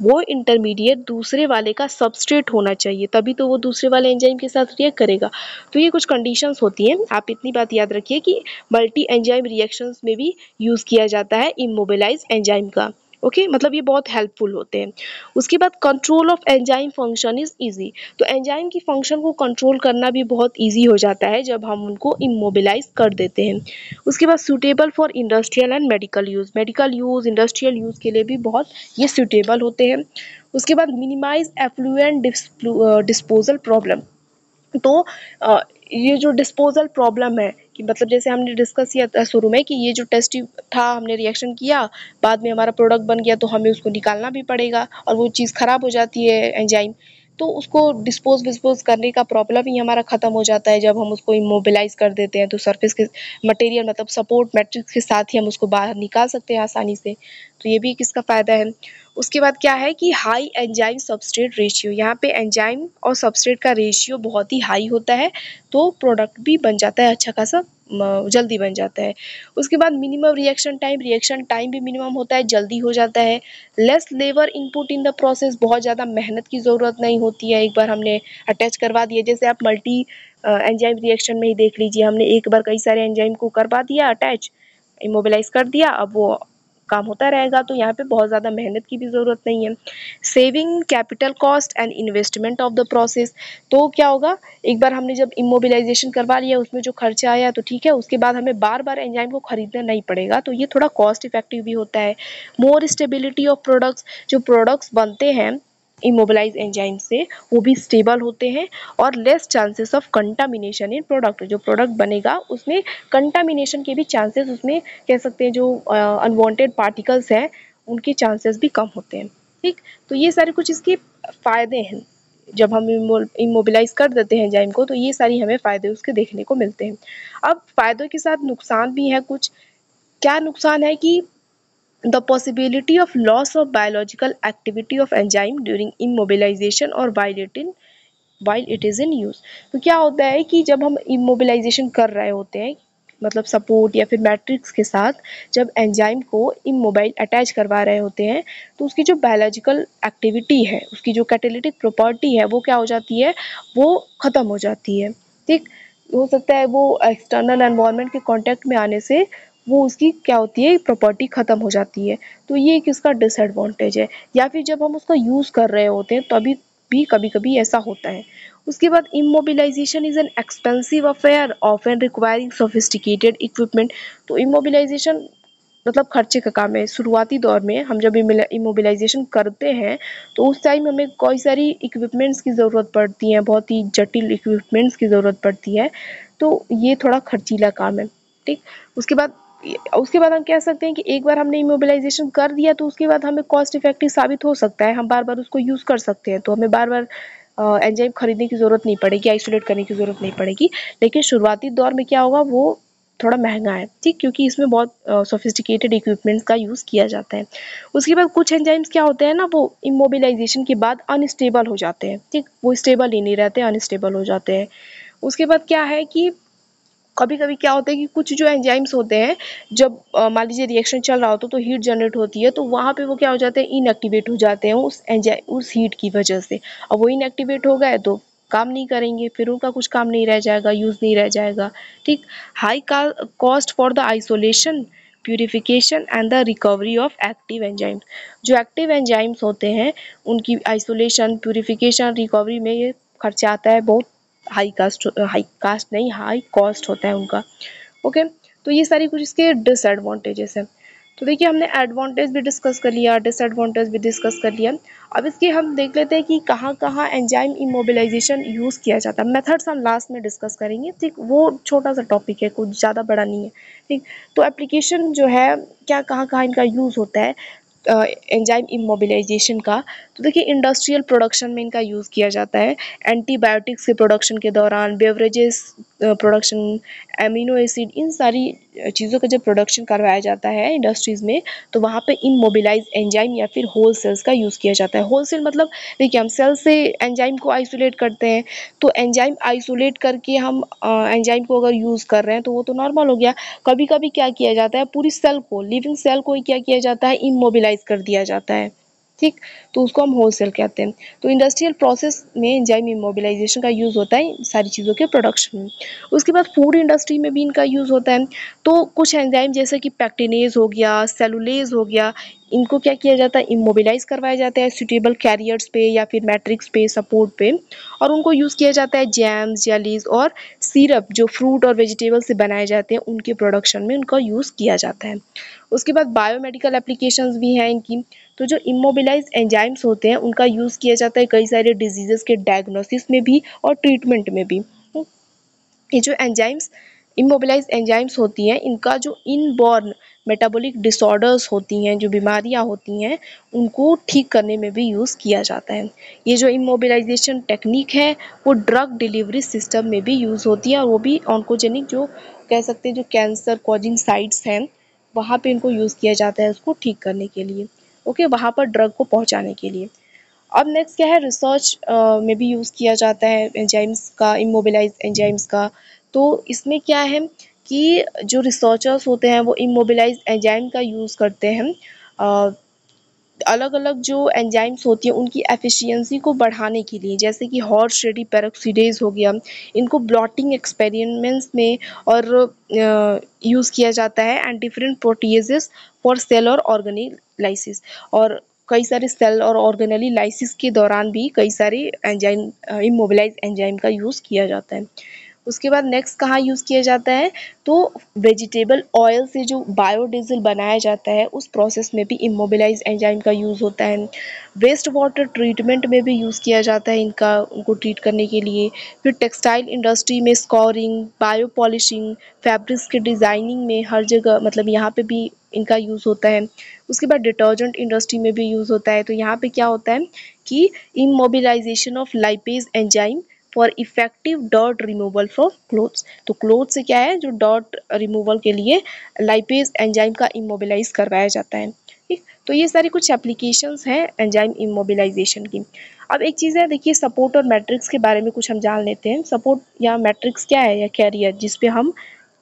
वो इंटरमीडिएट दूसरे वाले का सबस्ट्रेट होना चाहिए, तभी तो वो दूसरे वाले एंजाइम के साथ रिएक्ट करेगा। तो ये कुछ कंडीशंस होती हैं, आप इतनी बात याद रखिए कि मल्टी एंजाइम रिएक्शंस में भी यूज़ किया जाता है इमोबिलाइज एंजाइम का। ओके, मतलब ये बहुत हेल्पफुल होते हैं। उसके बाद control of enzyme function is easy, तो एंजाइम की फंक्शन को कंट्रोल करना भी बहुत ईजी हो जाता है जब हम उनको इमोबिलाइज कर देते हैं। उसके बाद suitable for industrial and medical use, medical use, industrial use के लिए भी बहुत ये सूटेबल होते हैं। उसके बाद मिनिमाइज एफ्लुएंट डिस्पोजल प्रॉब्लम, तो ये जो डिस्पोजल प्रॉब्लम है कि मतलब जैसे हमने डिस्कस किया था शुरू में कि ये जो टेस्ट था, हमने रिएक्शन किया, बाद में हमारा प्रोडक्ट बन गया, तो हमें उसको निकालना भी पड़ेगा और वो चीज़ ख़राब हो जाती है एंजाइम, तो उसको डिस्पोज करने का प्रॉब्लम ही हमारा ख़त्म हो जाता है जब हम उसको इमोबिलाइज कर देते हैं। तो सरफेस के मटेरियल मतलब सपोर्ट मैट्रिक्स के साथ ही हम उसको बाहर निकाल सकते हैं आसानी से, तो ये भी एक इसका फ़ायदा है। उसके बाद क्या है कि हाई एंजाइम सबस्ट्रेट रेशियो, यहाँ पे एंजाइम और सबस्ट्रेट का रेशियो बहुत ही हाई होता है, तो प्रोडक्ट भी बन जाता है अच्छा खासा, जल्दी बन जाता है। उसके बाद मिनिमम रिएक्शन टाइम भी मिनिमम होता है, जल्दी हो जाता है। Less labour input in the process, बहुत ज़्यादा मेहनत की ज़रूरत नहीं होती है, एक बार हमने अटैच करवा दिया, जैसे आप मल्टी एंजाइम रिएक्शन में ही देख लीजिए, हमने एक बार कई सारे एंजाइम को करवा दिया अटैच, इमोबिलाइज कर दिया, अब वो काम होता रहेगा, तो यहाँ पे बहुत ज़्यादा मेहनत की भी ज़रूरत नहीं है। Saving capital cost and investment of the process, तो क्या होगा, एक बार हमने जब इमोबिलाइजेशन करवा लिया, उसमें जो खर्चा आया तो ठीक है, उसके बाद हमें बार बार एंजाइम को खरीदना नहीं पड़ेगा, तो ये थोड़ा कॉस्ट इफेक्टिव भी होता है। मोर स्टेबिलिटी ऑफ प्रोडक्ट्स, जो प्रोडक्ट्स बनते हैं इमोबिलाइज एंजाइम से वो भी स्टेबल होते हैं, और less chances of contamination in product, जो प्रोडक्ट बनेगा उसमें कंटामिनेशन के भी चांसेस, उसमें कह सकते हैं जो अनवांटेड पार्टिकल्स हैं उनके चांसेस भी कम होते हैं। ठीक। तो ये सारे कुछ इसके फ़ायदे हैं। जब हम इमोबिलाइज़ कर देते हैं एंजाइम को, तो ये सारी हमें फ़ायदे उसके देखने को मिलते हैं। अब फ़ायदों के साथ नुकसान भी है कुछ। क्या नुकसान है कि the possibility of loss of biological activity of enzyme during immobilization और while it is in use. तो क्या होता है कि जब हम इमोबिलाइजेशन कर रहे होते हैं, मतलब सपोर्ट या फिर मैट्रिक्स के साथ, जब एंजाइम को इमोबाइल अटैच करवा रहे होते हैं, तो उसकी जो बायोलॉजिकल एक्टिविटी है, उसकी जो कैटालिटिक प्रॉपर्टी है, वो क्या हो जाती है, वो ख़त्म हो जाती है। ठीक। हो सकता है वो एक्सटर्नल एनवायरनमेंट के कांटेक्ट में आने से वो उसकी क्या होती है, प्रॉपर्टी ख़त्म हो जाती है। तो ये एक इसका डिसएडवांटेज है। या फिर जब हम उसका यूज़ कर रहे होते हैं तभी भी कभी-कभी ऐसा होता है। उसके बाद immobilisation is an expensive affair often requiring sophisticated equipment. तो इमोबिलाइजेशन मतलब खर्चे का काम है। शुरुआती दौर में हम जब इमोबिलाइजेशन करते हैं, तो उस टाइम हमें कई सारी इक्विपमेंट्स की ज़रूरत पड़ती है, बहुत ही जटिल इक्विपमेंट्स की ज़रूरत पड़ती है। तो ये थोड़ा खर्चीला काम है। ठीक। उसके बाद हम कह सकते हैं कि एक बार हमने इमोबिलाइजेशन कर दिया, तो उसके बाद हमें कॉस्ट इफेक्टिव साबित हो सकता है। हम बार-बार उसको यूज़ कर सकते हैं, तो हमें बार-बार एंजाइम खरीदने की ज़रूरत नहीं पड़ेगी, आइसोलेट करने की ज़रूरत नहीं पड़ेगी। लेकिन शुरुआती दौर में क्या होगा, वो थोड़ा महंगा है। ठीक। क्योंकि इसमें बहुत सोफिस्टिकेटेड इक्विपमेंट्स का यूज़ किया जाता है। उसके बाद कुछ एंजाइम्स क्या होते हैं ना, वो इमोबिलाइजेशन के बाद अनस्टेबल हो जाते हैं। ठीक। वो स्टेबल ही नहीं रहते, अनस्टेबल हो जाते हैं। उसके बाद क्या है कि कभी-कभी क्या होता है कि कुछ जो एंजाइम्स होते हैं, जब मान लीजिए रिएक्शन चल रहा होता है, तो हीट जनरेट होती है, तो वहाँ पे वो क्या हो जाते हैं, इनएक्टिवेट हो जाते हैं उस हीट की वजह से। अब वो इनएक्टिवेट हो गए तो काम नहीं करेंगे, फिर उनका कुछ काम नहीं रह जाएगा, यूज़ नहीं रह जाएगा। ठीक। हाई का cost for the isolation, purification and the recovery of active enzymes. जो एक्टिव एंजाइम्स होते हैं, उनकी आइसोलेशन, प्यूरिफिकेशन, रिकवरी में ये खर्चा आता है बहुत। हाई कॉस्ट होता है उनका। ओके। तो ये सारी कुछ इसके डिसएडवांटेजेस हैं। तो देखिए, हमने एडवांटेज भी डिस्कस कर लिया, डिसएडवांटेज भी डिस्कस कर लिया। अब इसके हम देख लेते हैं कि कहाँ-कहाँ एंजाइम इमोबिलाइजेशन यूज़ किया जाता है। मेथड्स हम लास्ट में डिस्कस करेंगे। ठीक। वो छोटा सा टॉपिक है, कुछ ज़्यादा बड़ा नहीं है। ठीक। तो एप्लीकेशन जो है, क्या कहाँ-कहाँ इनका यूज़ होता है एंजाइम इमोबिलाइजेशन का। तो देखिए, इंडस्ट्रियल प्रोडक्शन में इनका यूज़ किया जाता है। एंटीबायोटिक्स के प्रोडक्शन के दौरान, बेवरेजेस प्रोडक्शन, एमिनो एसिड, इन सारी चीज़ों का जब प्रोडक्शन करवाया जाता है इंडस्ट्रीज़ में, तो वहाँ पे इमोबिलाइज एंजाइम या फिर होल सेल्स का यूज़ किया जाता है। होल सेल मतलब देखिए, हम सेल से एंजाइम को आइसोलेट करते हैं, तो एंजाइम आइसोलेट करके हम एंजाइम को अगर यूज़ कर रहे हैं, तो वो तो नॉर्मल हो गया। कभी-कभी क्या किया जाता है, पूरी सेल को, लिविंग सेल को ही क्या किया जाता है, इमोबिलाइज कर दिया जाता है। ठीक। तो उसको हम होल सेल कहते हैं। तो इंडस्ट्रियल प्रोसेस में एंजाइम इमोबिलाइजेशन का यूज़ होता है सारी चीज़ों के प्रोडक्शन में। उसके बाद फूड इंडस्ट्री में भी इनका यूज़ होता है। तो कुछ एंजाइम जैसे कि पेक्टिनेज हो गया, सेलुलेज हो गया, इनको क्या किया जाता है, इमोबिलाइज करवाया जाता है सूटेबल कैरियर्स पे या फिर मैट्रिक्स पे, सपोर्ट पे, और उनको यूज़ किया जाता है जैम्स, जेलीज और सिरप जो फ्रूट और वेजिटेबल से बनाए जाते हैं, उनके प्रोडक्शन में उनका यूज़ किया जाता है। उसके बाद बायोमेडिकल एप्लीकेशंस भी हैं इनकी। तो जो इमोबिलाइज एंजाइम्स होते हैं, उनका यूज़ किया जाता है कई सारे डिजीज़ेस के डायग्नोसिस में भी और ट्रीटमेंट में भी। ये जो एंजाइम्स, इमोबिलाइज एंजाइम्स होती हैं, इनका जो इनबॉर्न मेटाबॉलिक डिसऑर्डर्स होती हैं, जो बीमारियां होती हैं, उनको ठीक करने में भी यूज़ किया जाता है। ये जो इमोबिलाइजेशन टेक्निक है, वो ड्रग डिलीवरी सिस्टम में भी यूज़ होती है, और वो भी ऑन्कोजेनिक, जो कह सकते हैं जो कैंसर कॉजिंग साइट्स हैं, वहाँ पे इनको यूज़ किया जाता है उसको ठीक करने के लिए। ओके। वहाँ पर ड्रग को पहुँचाने के लिए। अब नेक्स्ट क्या है, रिसर्च में भी यूज़ किया जाता है एंजाइम्स का, इमोबिलाइज एंजाइम्स का। तो इसमें क्या है कि जो रिसर्चर्स होते हैं, वो इमोबिलाइज एंजाइम का यूज़ करते हैं। अलग अलग जो एंजाइम्स होती हैं, उनकी एफिशिएंसी को बढ़ाने के लिए, जैसे कि हॉर्स रेडी पेरोक्सीडेज हो गया, इनको ब्लॉटिंग एक्सपेरिमेंट्स में और यूज़ किया जाता है, and different proteases for sale और ऑर्गेनेलाइसिस। और कई सारे सेल और ऑर्गेनेलाइसिस के दौरान भी कई सारे एंजाइम, इमोबिलाइज एंजाइम का यूज़ किया जाता है। उसके बाद नेक्स्ट कहाँ यूज़ किया जाता है, तो वेजिटेबल ऑयल से जो बायोडीजल बनाया जाता है उस प्रोसेस में भी इमोबिलाइज एंजाइम का यूज़ होता है। वेस्ट वाटर ट्रीटमेंट में भी यूज़ किया जाता है इनका, उनको ट्रीट करने के लिए। फिर टेक्सटाइल इंडस्ट्री में स्कोरिंग, बायो पॉलिशिंग, फैब्रिक्स के डिज़ाइनिंग में हर जगह मतलब यहाँ पे भी इनका यूज़ होता है। उसके बाद डिटर्जेंट इंडस्ट्री में भी यूज़ होता है। तो यहाँ पे क्या होता है कि immobilisation of lipase enzyme for effective dot removal from clothes. तो क्लोथ से क्या है, जो डॉट रिमूवल के लिए लाइपेज एंजाइम का इमोबिलाइज करवाया जाता है। ठीक, तो ये सारी कुछ एप्लीकेशंस हैं एंजाइम इमोबिलाइजेशन की। अब एक चीज़ है, देखिए सपोर्ट और मैट्रिक्स के बारे में कुछ हम जान लेते हैं। सपोर्ट या मैट्रिक्स क्या है, या कैरियर जिसपे हम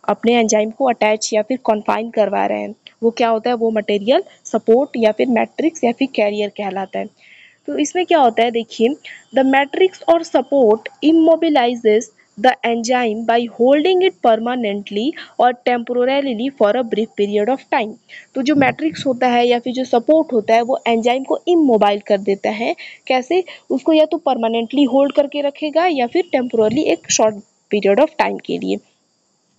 अपने एंजाइम को अटैच या फिर कॉन्फाइन करवा रहे हैं, वो क्या होता है, वो मटेरियल सपोर्ट या फिर मैट्रिक्स या फिर कैरियर कहलाता है। तो इसमें क्या होता है, देखिए द मैट्रिक्स और support immobilizes the enzyme by holding it permanently और temporarily for a brief period of time. तो जो मैट्रिक्स होता है या फिर जो सपोर्ट होता है वो एंजाइम को इमोबाइल कर देता है। कैसे, उसको या तो परमानेंटली होल्ड करके रखेगा या फिर टेम्पोरली एक शॉर्ट पीरियड ऑफ टाइम के लिए।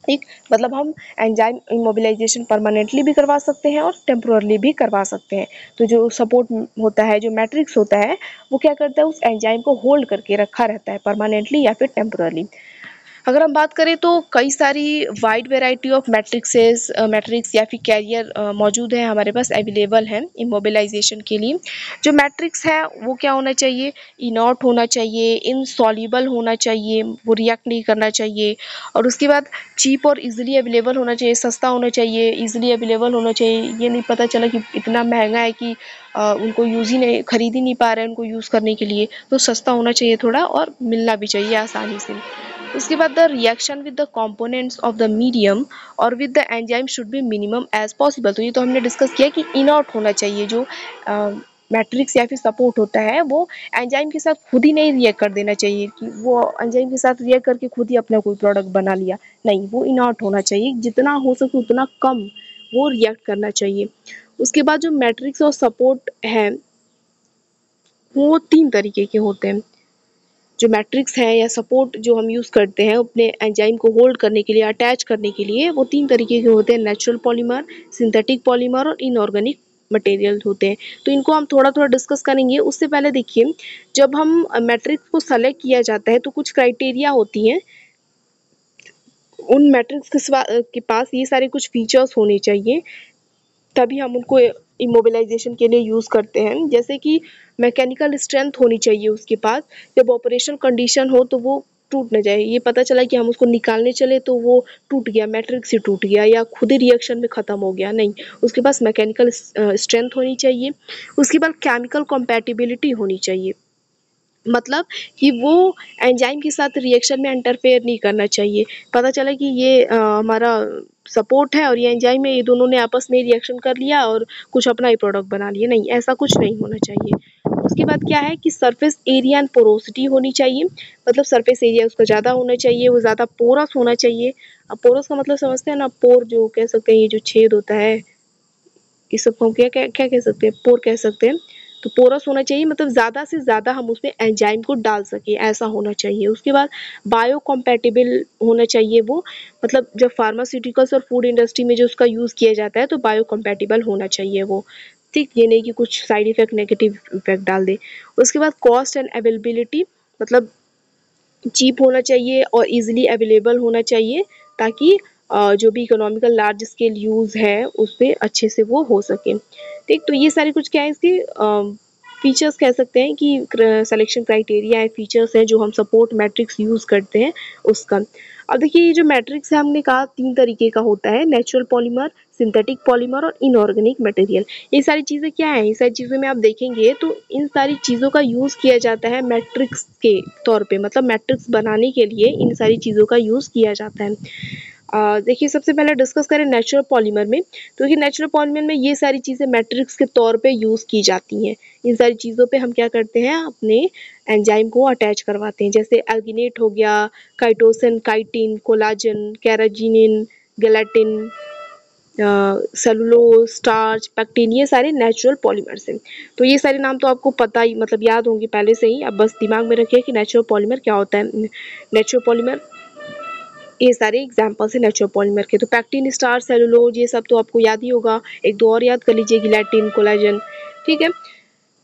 ठीक, मतलब हम एंजाइम इमोबिलाइजेशन परमानेंटली भी करवा सकते हैं और टेम्पोरली भी करवा सकते हैं। तो जो सपोर्ट होता है, जो मैट्रिक्स होता है, वो क्या करता है, उस एंजाइम को होल्ड करके रखा रहता है परमानेंटली या फिर टेम्पोरली। अगर हम बात करें तो कई सारी वाइड वैरायटी ऑफ मैट्रिक्स या फिर कैरियर मौजूद है, हमारे पास अवेलेबल हैं इमोबिलाइजेशन के लिए। जो मैट्रिक्स है वो क्या होना चाहिए, इनॉट होना चाहिए, इनसॉल्युबल होना चाहिए, वो रिएक्ट नहीं करना चाहिए। और उसके बाद चीप और इजीली अवेलेबल होना चाहिए, सस्ता होना चाहिए, इजीली अवेलेबल होना चाहिए। ये नहीं पता चला कि इतना महंगा है कि उनको यूज़ ही नहीं, खरीद ही नहीं पा रहे हैं उनको यूज़ करने के लिए। तो सस्ता होना चाहिए थोड़ा, और मिलना भी चाहिए आसानी से। उसके बाद the reaction with the components of the medium और with the enzyme should be minimum as possible. तो ये तो हमने डिस्कस किया कि इनॉट होना चाहिए, जो मैट्रिक्स या फिर सपोर्ट होता है वो एंजाइम के साथ खुद ही नहीं रिएक्ट कर देना चाहिए कि वो एंजाइम के साथ रिएक्ट करके खुद ही अपना कोई प्रोडक्ट बना लिया। नहीं, वो इनॉट होना चाहिए, जितना हो सके उतना कम वो रिएक्ट करना चाहिए। उसके बाद जो मैट्रिक्स और सपोर्ट है वो 3 तरीके के होते हैं। जो मैट्रिक्स है या सपोर्ट जो हम यूज़ करते हैं अपने एंजाइम को होल्ड करने के लिए, अटैच करने के लिए, वो 3 तरीके के होते हैं, नेचुरल पॉलीमर, सिंथेटिक पॉलीमर और इनऑर्गेनिक मटेरियल होते हैं। तो इनको हम थोड़ा-थोड़ा डिस्कस करेंगे। उससे पहले देखिए, जब हम मैट्रिक्स को सेलेक्ट किया जाता है तो कुछ क्राइटेरिया होती हैं। उन मैट्रिक्स के पास ये सारे कुछ फीचर्स होने चाहिए, तभी हम उनको इमोबिलाइजेशन के लिए यूज़ करते हैं। जैसे कि मैकेनिकल स्ट्रेंथ होनी चाहिए उसके पास, जब ऑपरेशन कंडीशन हो तो वो टूट ना जाए। ये पता चला कि हम उसको निकालने चले तो वो टूट गया, मैट्रिक्स ही टूट गया या खुद ही रिएक्शन में ख़त्म हो गया, नहीं, उसके पास मैकेनिकल स्ट्रेंथ होनी चाहिए। उसके बाद केमिकल कंपैटिबिलिटी होनी चाहिए, मतलब कि वो एंजाइम के साथ रिएक्शन में इंटरफेयर नहीं करना चाहिए। पता चला कि ये हमारा सपोर्ट है और ये एंजाइम है, ये दोनों ने आपस में रिएक्शन कर लिया और कुछ अपना ही प्रोडक्ट बना लिया, नहीं, ऐसा कुछ नहीं होना चाहिए। उसके बाद क्या है कि सरफेस एरिया एंड पोरोसिटी होनी चाहिए, मतलब सरफेस एरिया उसका ज़्यादा होना चाहिए, वो ज़्यादा पोरस होना चाहिए। अब पोरस का मतलब समझते हैं ना, पोर जो कह सकते हैं, ये जो छेद होता है, इस सबको हम क्या क्या क्या कह सकते हैं, पोर कह सकते हैं। तो पोरस होना चाहिए, मतलब ज़्यादा से ज़्यादा हम उसमें एंजाइम को डाल सकें, ऐसा होना चाहिए। उसके बाद बायो कॉम्पैटिबल होना चाहिए वो, मतलब जब फार्मास्यूटिकल्स और फूड इंडस्ट्री में जो उसका यूज़ किया जाता है तो बायो कॉम्पैटिबल होना चाहिए वो। ठीक, ये नहीं कि कुछ साइड इफ़ेक्ट, नेगेटिव इफ़ेक्ट डाल दे। उसके बाद कॉस्ट एंड अवेलेबिलिटी, मतलब चीप होना चाहिए और ईज़िली अवेलेबल होना चाहिए, ताकि जो भी इकोनॉमिकल लार्ज स्केल यूज़ है उस पे अच्छे से वो हो सके। ठीक, तो ये सारी कुछ क्या है इसके फीचर्स कह सकते हैं कि सिलेक्शन क्राइटेरिया है, फीचर्स हैं जो हम सपोर्ट मैट्रिक्स यूज़ करते हैं उसका। अब देखिए, ये जो मैट्रिक्स है हमने कहा 3 तरीके का होता है, नेचुरल पॉलीमर, सिंथेटिक पॉलीमर और इनऑर्गेनिक मटेरियल। ये सारी चीज़ें क्या हैं, ये सारी चीज़ों में आप देखेंगे तो इन सारी चीज़ों का यूज़ किया जाता है मैट्रिक्स के तौर पे, मतलब मैट्रिक्स बनाने के लिए इन सारी चीज़ों का यूज़ किया जाता है। देखिए, सबसे पहले डिस्कस करें नेचुरल पॉलीमर में, तो ये नेचुरल पॉलीमर में ये सारी चीज़ें मैट्रिक्स के तौर पे यूज़ की जाती हैं। इन सारी चीज़ों पे हम क्या करते हैं, अपने एंजाइम को अटैच करवाते हैं, जैसे एल्गिनेट हो गया, chitosan, chitin, collagen, carrageenan, gelatin, cellulose, starch, pectin, ये सारे नेचुरल पॉलीमर्स हैं। तो ये सारे नाम तो आपको पता ही, मतलब याद होंगे पहले से ही, अब बस दिमाग में रखिए कि नेचुरल पॉलीमर क्या होता है। नेचुरल पॉलीमर ये सारे एग्जाम्पल्स हैं नेचुरल पॉलीमर के। तो पैक्टिन, स्टार्च, सेलुलोज, ये सब तो आपको याद ही होगा। एक दो और याद कर लीजिए, गिलेटिन, कोलाजन। ठीक है,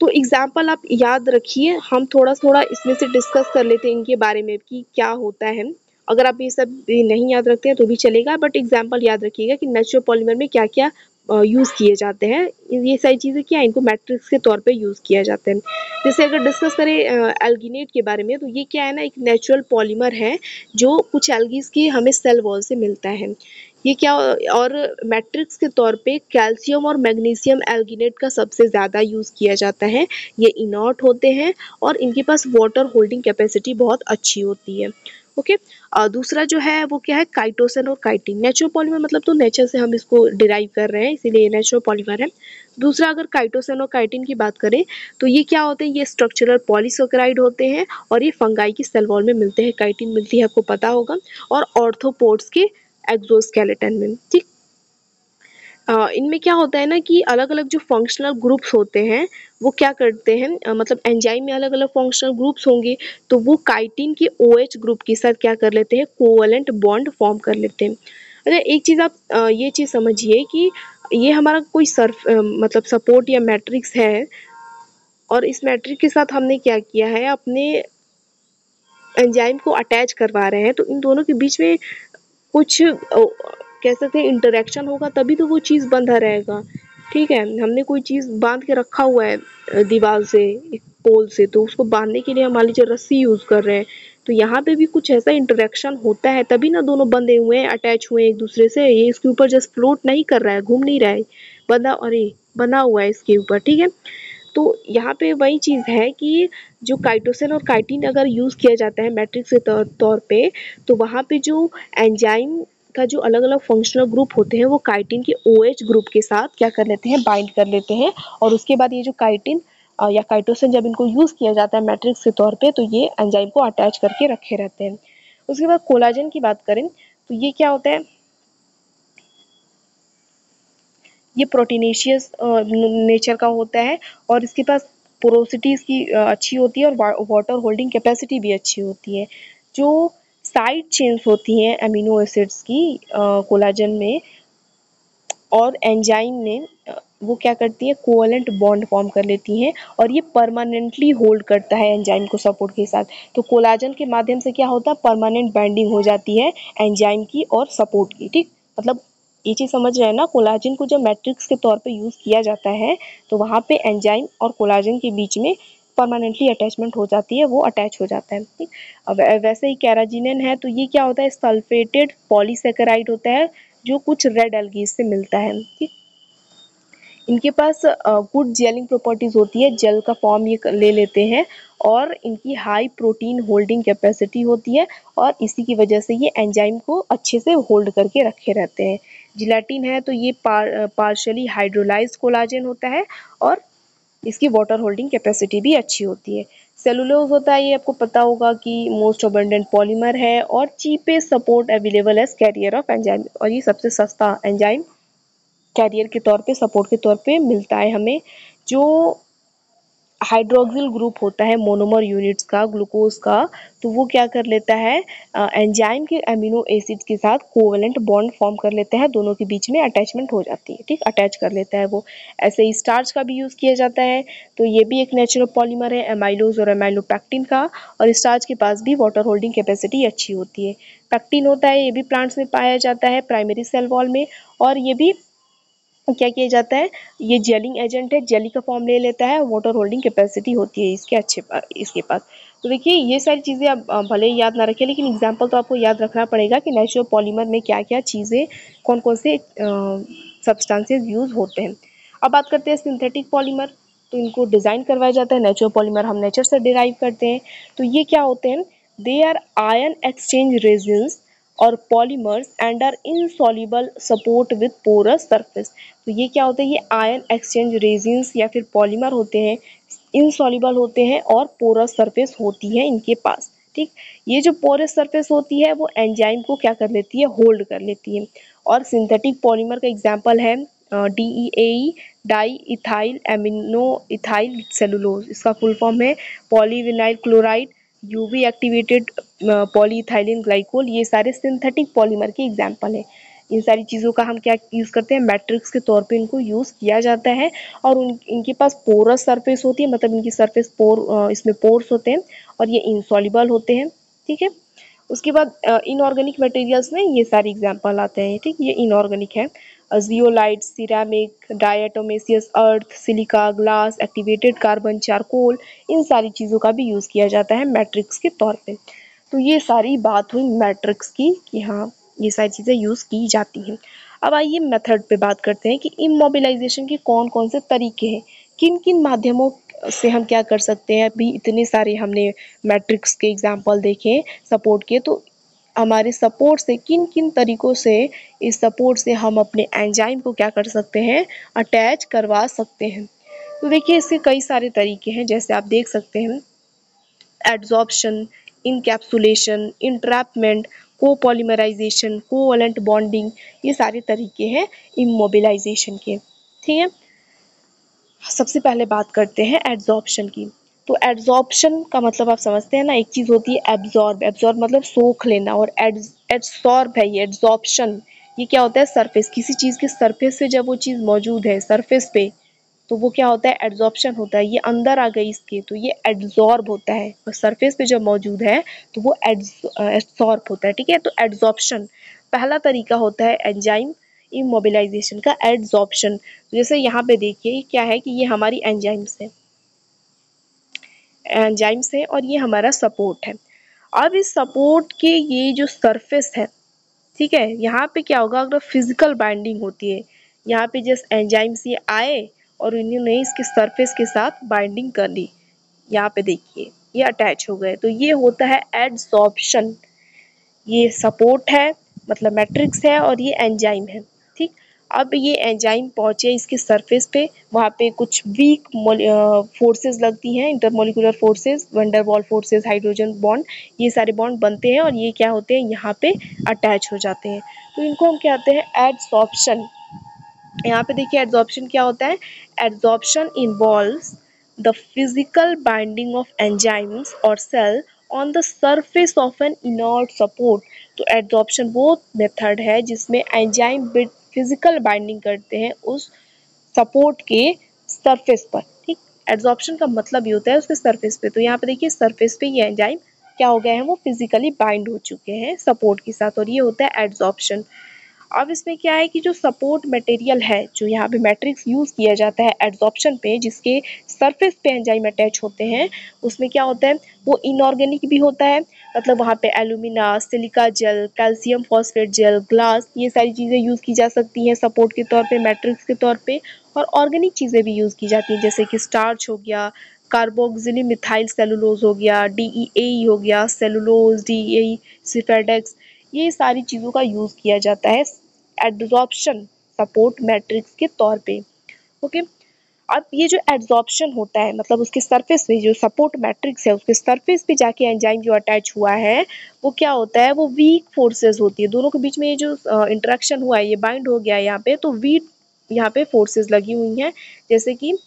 तो एग्जाम्पल आप याद रखिए। हम थोड़ा थोड़ा इसमें से डिस्कस कर लेते हैं इनके बारे में कि क्या होता है। अगर आप ये सब नहीं याद रखते हैं तो भी चलेगा, बट एग्जाम्पल याद रखिएगा कि नेचुरल पॉलीमर में क्या क्या यूज़ किए जाते हैं। ये सारी चीज़ें क्या, इनको मैट्रिक्स के तौर पे यूज़ किया जाता है। जैसे अगर डिस्कस करें एल्गिनेट के बारे में, तो ये क्या है ना, एक नेचुरल पॉलीमर है जो कुछ एल्गीज की हमें सेल वॉल से मिलता है। ये क्या, और मैट्रिक्स के तौर पे कैल्शियम और मैग्नीशियम एल्गिनेट का सबसे ज़्यादा यूज़ किया जाता है। ये इनॉट होते हैं और इनके पास वाटर होल्डिंग कैपेसिटी बहुत अच्छी होती है। ओके, दूसरा जो है वो क्या है, काइटोसन और काइटिन। नेचुरल पॉलीमर मतलब तो नेचर से हम इसको डिराइव कर रहे हैं, इसीलिए नेचुरल पॉलीमर है। दूसरा, अगर काइटोसन और काइटिन की बात करें तो ये क्या होते हैं, ये स्ट्रक्चरल पॉलीसेकेराइड होते हैं और ये फंगाई की सेल वॉल में मिलते हैं। काइटिन मिलती है, आपको पता होगा, और ऑर्थोपोड्स के एक्सोस्केलेटन में। ठीक, इनमें क्या होता है ना कि अलग अलग जो फंक्शनल ग्रुप्स होते हैं वो क्या करते हैं, मतलब एंजाइम में अलग अलग फंक्शनल ग्रुप्स होंगे, तो वो काइटिन के OH ग्रुप के साथ क्या कर लेते हैं, कोवैलेंट बॉन्ड फॉर्म कर लेते हैं। अच्छा, एक चीज़ आप ये चीज़ समझिए कि ये हमारा कोई मतलब सपोर्ट या मैट्रिक्स है, और इस मैट्रिक्स के साथ हमने क्या किया है, अपने एंजाइम को अटैच करवा रहे हैं। तो इन दोनों के बीच में कुछ कह सकते हैं इंटरेक्शन होगा, तभी तो वो चीज़ बंधा रहेगा। ठीक है, हमने कोई चीज़ बांध के रखा हुआ है दीवार से, एक पोल से, तो उसको बांधने के लिए हम मान लीजिए रस्सी यूज़ कर रहे हैं। तो यहाँ पे भी कुछ ऐसा इंटरेक्शन होता है, तभी ना दोनों बंधे हुए हैं, अटैच हुए हैं एक दूसरे से। ये इसके ऊपर जस्ट फ्लोट नहीं कर रहा है, घूम नहीं रहा है, बंधा, अरे बंधा हुआ है इसके ऊपर। ठीक है, तो यहाँ पे वही चीज़ है कि जो काइटोसिन और काइटिन अगर यूज़ किया जाता है मैट्रिक्स के तौर पे, तो वहाँ पे जो एंजाइम का जो अलग अलग फंक्शनल ग्रुप होते हैं वो काइटिन के OH ग्रुप के साथ क्या कर लेते हैं, बाइंड कर लेते हैं। और उसके बाद ये जो काइटिन या काइटोसिन जब इनको यूज़ किया जाता है मैट्रिक्स के तौर पे, तो ये एंजाइम को अटैच करके रखे रहते हैं। उसके बाद कोलाजन की बात करें तो ये क्या होता है, ये प्रोटीनेशियस नेचर का होता है और इसके पास पोरोसिटी इसकी अच्छी होती है और वाटर होल्डिंग कैपेसिटी भी अच्छी होती है। जो साइड चेन्स होती हैं अमीनो एसिड्स की कोलाजन में और एंजाइम में, वो क्या करती है, कोवैलेंट बॉन्ड फॉर्म कर लेती हैं और ये परमानेंटली होल्ड करता है एंजाइम को सपोर्ट के साथ। तो कोलाजन के माध्यम से क्या होता है, परमानेंट बाइंडिंग हो जाती है एंजाइम की और सपोर्ट की। ठीक, मतलब ये चीज़ समझ रहे हैं ना, कोलाजन को जब मैट्रिक्स के तौर पे यूज़ किया जाता है तो वहाँ पे एंजाइम और कोलाजन के बीच में परमानेंटली अटैचमेंट हो जाती है, वो अटैच हो जाता है। ठीक, अब वैसे ही कैराजिनन है तो ये क्या होता है, सल्फेटेड पॉलीसेकेराइड होता है जो कुछ रेड एल्गीज से मिलता है। ठीक, इनके पास गुड जेलिंग प्रॉपर्टीज होती है, जेल का फॉर्म ये ले लेते हैं और इनकी हाई प्रोटीन होल्डिंग कैपेसिटी होती है और इसी की वजह से ये एंजाइम को अच्छे से होल्ड करके रखे रहते हैं। जिलेटिन है तो ये पार्शली हाइड्रोलाइज्ड कोलाजन होता है और इसकी वाटर होल्डिंग कैपेसिटी भी अच्छी होती है। सेलुलोज होता है, ये आपको पता होगा कि मोस्ट अबंडेंट पॉलीमर है और cheapest support available as carrier of enzyme, और ये सबसे सस्ता एंजाइम कैरियर के तौर पे, सपोर्ट के तौर पे मिलता है हमें। जो हाइड्रोक्सिल ग्रुप होता है मोनोमर यूनिट्स का ग्लूकोज का, तो वो क्या कर लेता है, एंजाइम के अमीनो एसिड के साथ कोवैलेंट बॉन्ड फॉर्म कर लेता है, दोनों के बीच में अटैचमेंट हो जाती है। ठीक, अटैच कर लेता है वो। ऐसे ही स्टार्च का भी यूज़ किया जाता है, तो ये भी एक नेचुरल पॉलीमर है एमाइलोज और एमाइलोपैक्टिन का, और स्टार्च के पास भी वाटर होल्डिंग कैपेसिटी अच्छी होती है। पैक्टिन होता है, ये भी प्लांट्स में पाया जाता है प्राइमरी सेल वॉल में, और ये भी क्या किया जाता है, ये जेलिंग एजेंट है, जेली का फॉर्म ले लेता है, वाटर होल्डिंग कैपेसिटी होती है इसके इसके पास। तो देखिए ये सारी चीज़ें आप भले ही याद ना रखें, लेकिन एग्जाम्पल तो आपको याद रखना पड़ेगा कि नेचुरल पॉलीमर में क्या क्या चीज़ें, कौन कौन से सब्सटेंसेस यूज़ होते हैं। अब बात करते हैं सिंथेटिक पॉलीमर। तो इनको डिज़ाइन करवाया जाता है, नेचुरल पॉलीमर हम नेचर से डिराइव करते हैं। तो ये क्या होते हैं, they are ion exchange resins और polymers and are insoluble support with porous surface. तो ये क्या होता है, ये आयन एक्सचेंज रेजिन्स या फिर पॉलीमर होते हैं, इनसॉल्युबल होते हैं और पोरस सरफेस होती है इनके पास। ठीक, ये जो पोरस सरफेस होती है वो एंजाइम को क्या कर लेती है, होल्ड कर लेती है। और सिंथेटिक पॉलीमर का एग्जाम्पल है DEAE, di ethyl amino ethyl cellulose, इसका फुल फॉर्म है polyvinyl chloride, UV activated polyethylene glycol, ये सारे सिंथेटिक पॉलीमर के एग्जाम्पल हैं। इन सारी चीज़ों का हम क्या यूज़ करते हैं, मैट्रिक्स के तौर पे इनको यूज़ किया जाता है। और इनके पास पोरस सरफेस होती है, मतलब इनकी सरफेस इसमें पोर्स होते हैं और ये इनसॉल्युबल होते हैं। ठीक है, उसके बाद इनऑर्गेनिक मटेरियल्स में ये सारे एग्जाम्पल आते हैं। ठीक, ये इनऑर्गेनिक है, zeolite, ceramic, diatomaceous earth, silica, glass, activated carbon, charcoal, इन सारी चीज़ों का भी यूज़ किया जाता है मैट्रिक्स के तौर पे। तो ये सारी बात हुई मैट्रिक्स की कि हाँ ये सारी चीज़ें यूज़ की जाती हैं। अब आइए मेथड पे बात करते हैं कि इमोबिलाइजेशन के कौन कौन से तरीके हैं, किन किन माध्यमों से हम क्या कर सकते हैं। अभी इतने सारे हमने मैट्रिक्स के एग्जाम्पल देखे सपोर्ट के, तो हमारे सपोर्ट से किन किन तरीकों से, इस सपोर्ट से हम अपने एंजाइम को क्या कर सकते हैं, अटैच करवा सकते हैं। तो देखिए इसके कई सारे तरीके हैं, जैसे आप देख सकते हैं adsorption, encapsulation, entrapment, copolymerization, covalent bonding, ये सारे तरीके हैं इमोबिलाइजेशन के। ठीक है, सबसे पहले बात करते हैं एड्सॉर्प्शन की। तो एड्सॉर्प्शन का मतलब आप समझते हैं ना, एक चीज़ होती है एब्जॉर्ब, एब्जॉर्ब मतलब सोख लेना, और एड्सॉर्ब है ये एड्सॉर्प्शन। ये क्या होता है, सरफेस, किसी चीज़ के सरफेस पे जब वो चीज़ मौजूद है सरफेस पे, तो वो क्या होता है, एड्सॉर्प्शन होता है। ये अंदर आ गई इसके, तो ये एड्सॉर्ब होता है, और सरफेस पे जब मौजूद है तो वो एड्सॉर्ब होता है। ठीक है, तो एड्सॉर्प्शन पहला तरीका होता है एंजाइम इमोबिलाइजेशन का, एड्सॉर्प्शन। जैसे यहाँ पे देखिए क्या है कि ये हमारी एंजाइम्स है और ये हमारा सपोर्ट है। अब इस सपोर्ट के ये जो सरफेस है, ठीक है, यहाँ पे क्या होगा, अगर फिजिकल बाइंडिंग होती है, यहाँ पे जस्ट एंजाइम्स ये आए और इन्होंने इसके सरफेस के साथ बाइंडिंग कर ली, यहाँ पे देखिए ये अटैच हो गए, तो ये होता है एडसॉर्प्शन। ये सपोर्ट है, मतलब मैट्रिक्स है, और ये एंजाइम है। ठीक, अब ये एंजाइम पहुंचे इसके सरफेस पे, वहाँ पे कुछ वीक फोर्सेस लगती हैं, intermolecular forces, van der Waals forces, hydrogen bond, ये सारे बॉन्ड बनते हैं और ये क्या होते हैं, यहाँ पे अटैच हो जाते हैं। तो इनको हम कहते हैं एडसॉर्प्शन। यहाँ पे देखिए एडसॉर्प्शन क्या होता है, adsorption involves the physical binding of enzymes और cell on the surface of an inert support. तो एडसॉर्प्शन वो मेथड है जिसमें एंजाइम फिजिकल बाइंडिंग करते हैं उस सपोर्ट के सरफेस पर। ठीक, एडसॉर्प्शन का मतलब ये होता है उसके सरफेस पे। तो यहाँ पे देखिए सरफेस पे ये एंजाइम क्या हो गए हैं, वो फिजिकली बाइंड हो चुके हैं सपोर्ट के साथ, और ये होता है एडसॉर्प्शन। अब इसमें क्या है कि जो सपोर्ट मटेरियल है, जो यहाँ पे मैट्रिक्स यूज़ किया जाता है एड्सॉर्प्शन पे, जिसके सरफेस पे एंजाइम अटैच होते हैं, उसमें क्या होता है, वो इनऑर्गेनिक भी होता है। मतलब वहाँ पे alumina, silica gel, calcium phosphate gel, glass, ये सारी चीज़ें यूज़ की जा सकती हैं सपोर्ट के तौर पे, मैट्रिक्स के तौर पे। और ऑर्गेनिक चीज़ें भी यूज़ की जाती हैं, जैसे कि स्टार्च हो गया, कार्बोक्सिलिक मिथाइल सेलुलोज हो गया, DEAE हो गया, सेलुलोज, DEAE, सिफेडेक्स, ये सारी चीज़ों का यूज़ किया जाता है एड्सॉर्प्शन सपोर्ट मैट्रिक्स के तौर पे। ओके, अब ये जो एड्सॉर्प्शन होता है, मतलब उसके सरफेस पे जो सपोर्ट मैट्रिक्स है, उसके सरफेस पे जाके एंजाइम जो अटैच हुआ है, वो क्या होता है, वो वीक फोर्सेस होती है, दोनों के बीच में ये जो इंटरेक्शन हुआ है, ये बाइंड हो गया है यहाँ पे, तो वीक यहाँ पे फोर्सेस लगी हुई हैं, जैसे कि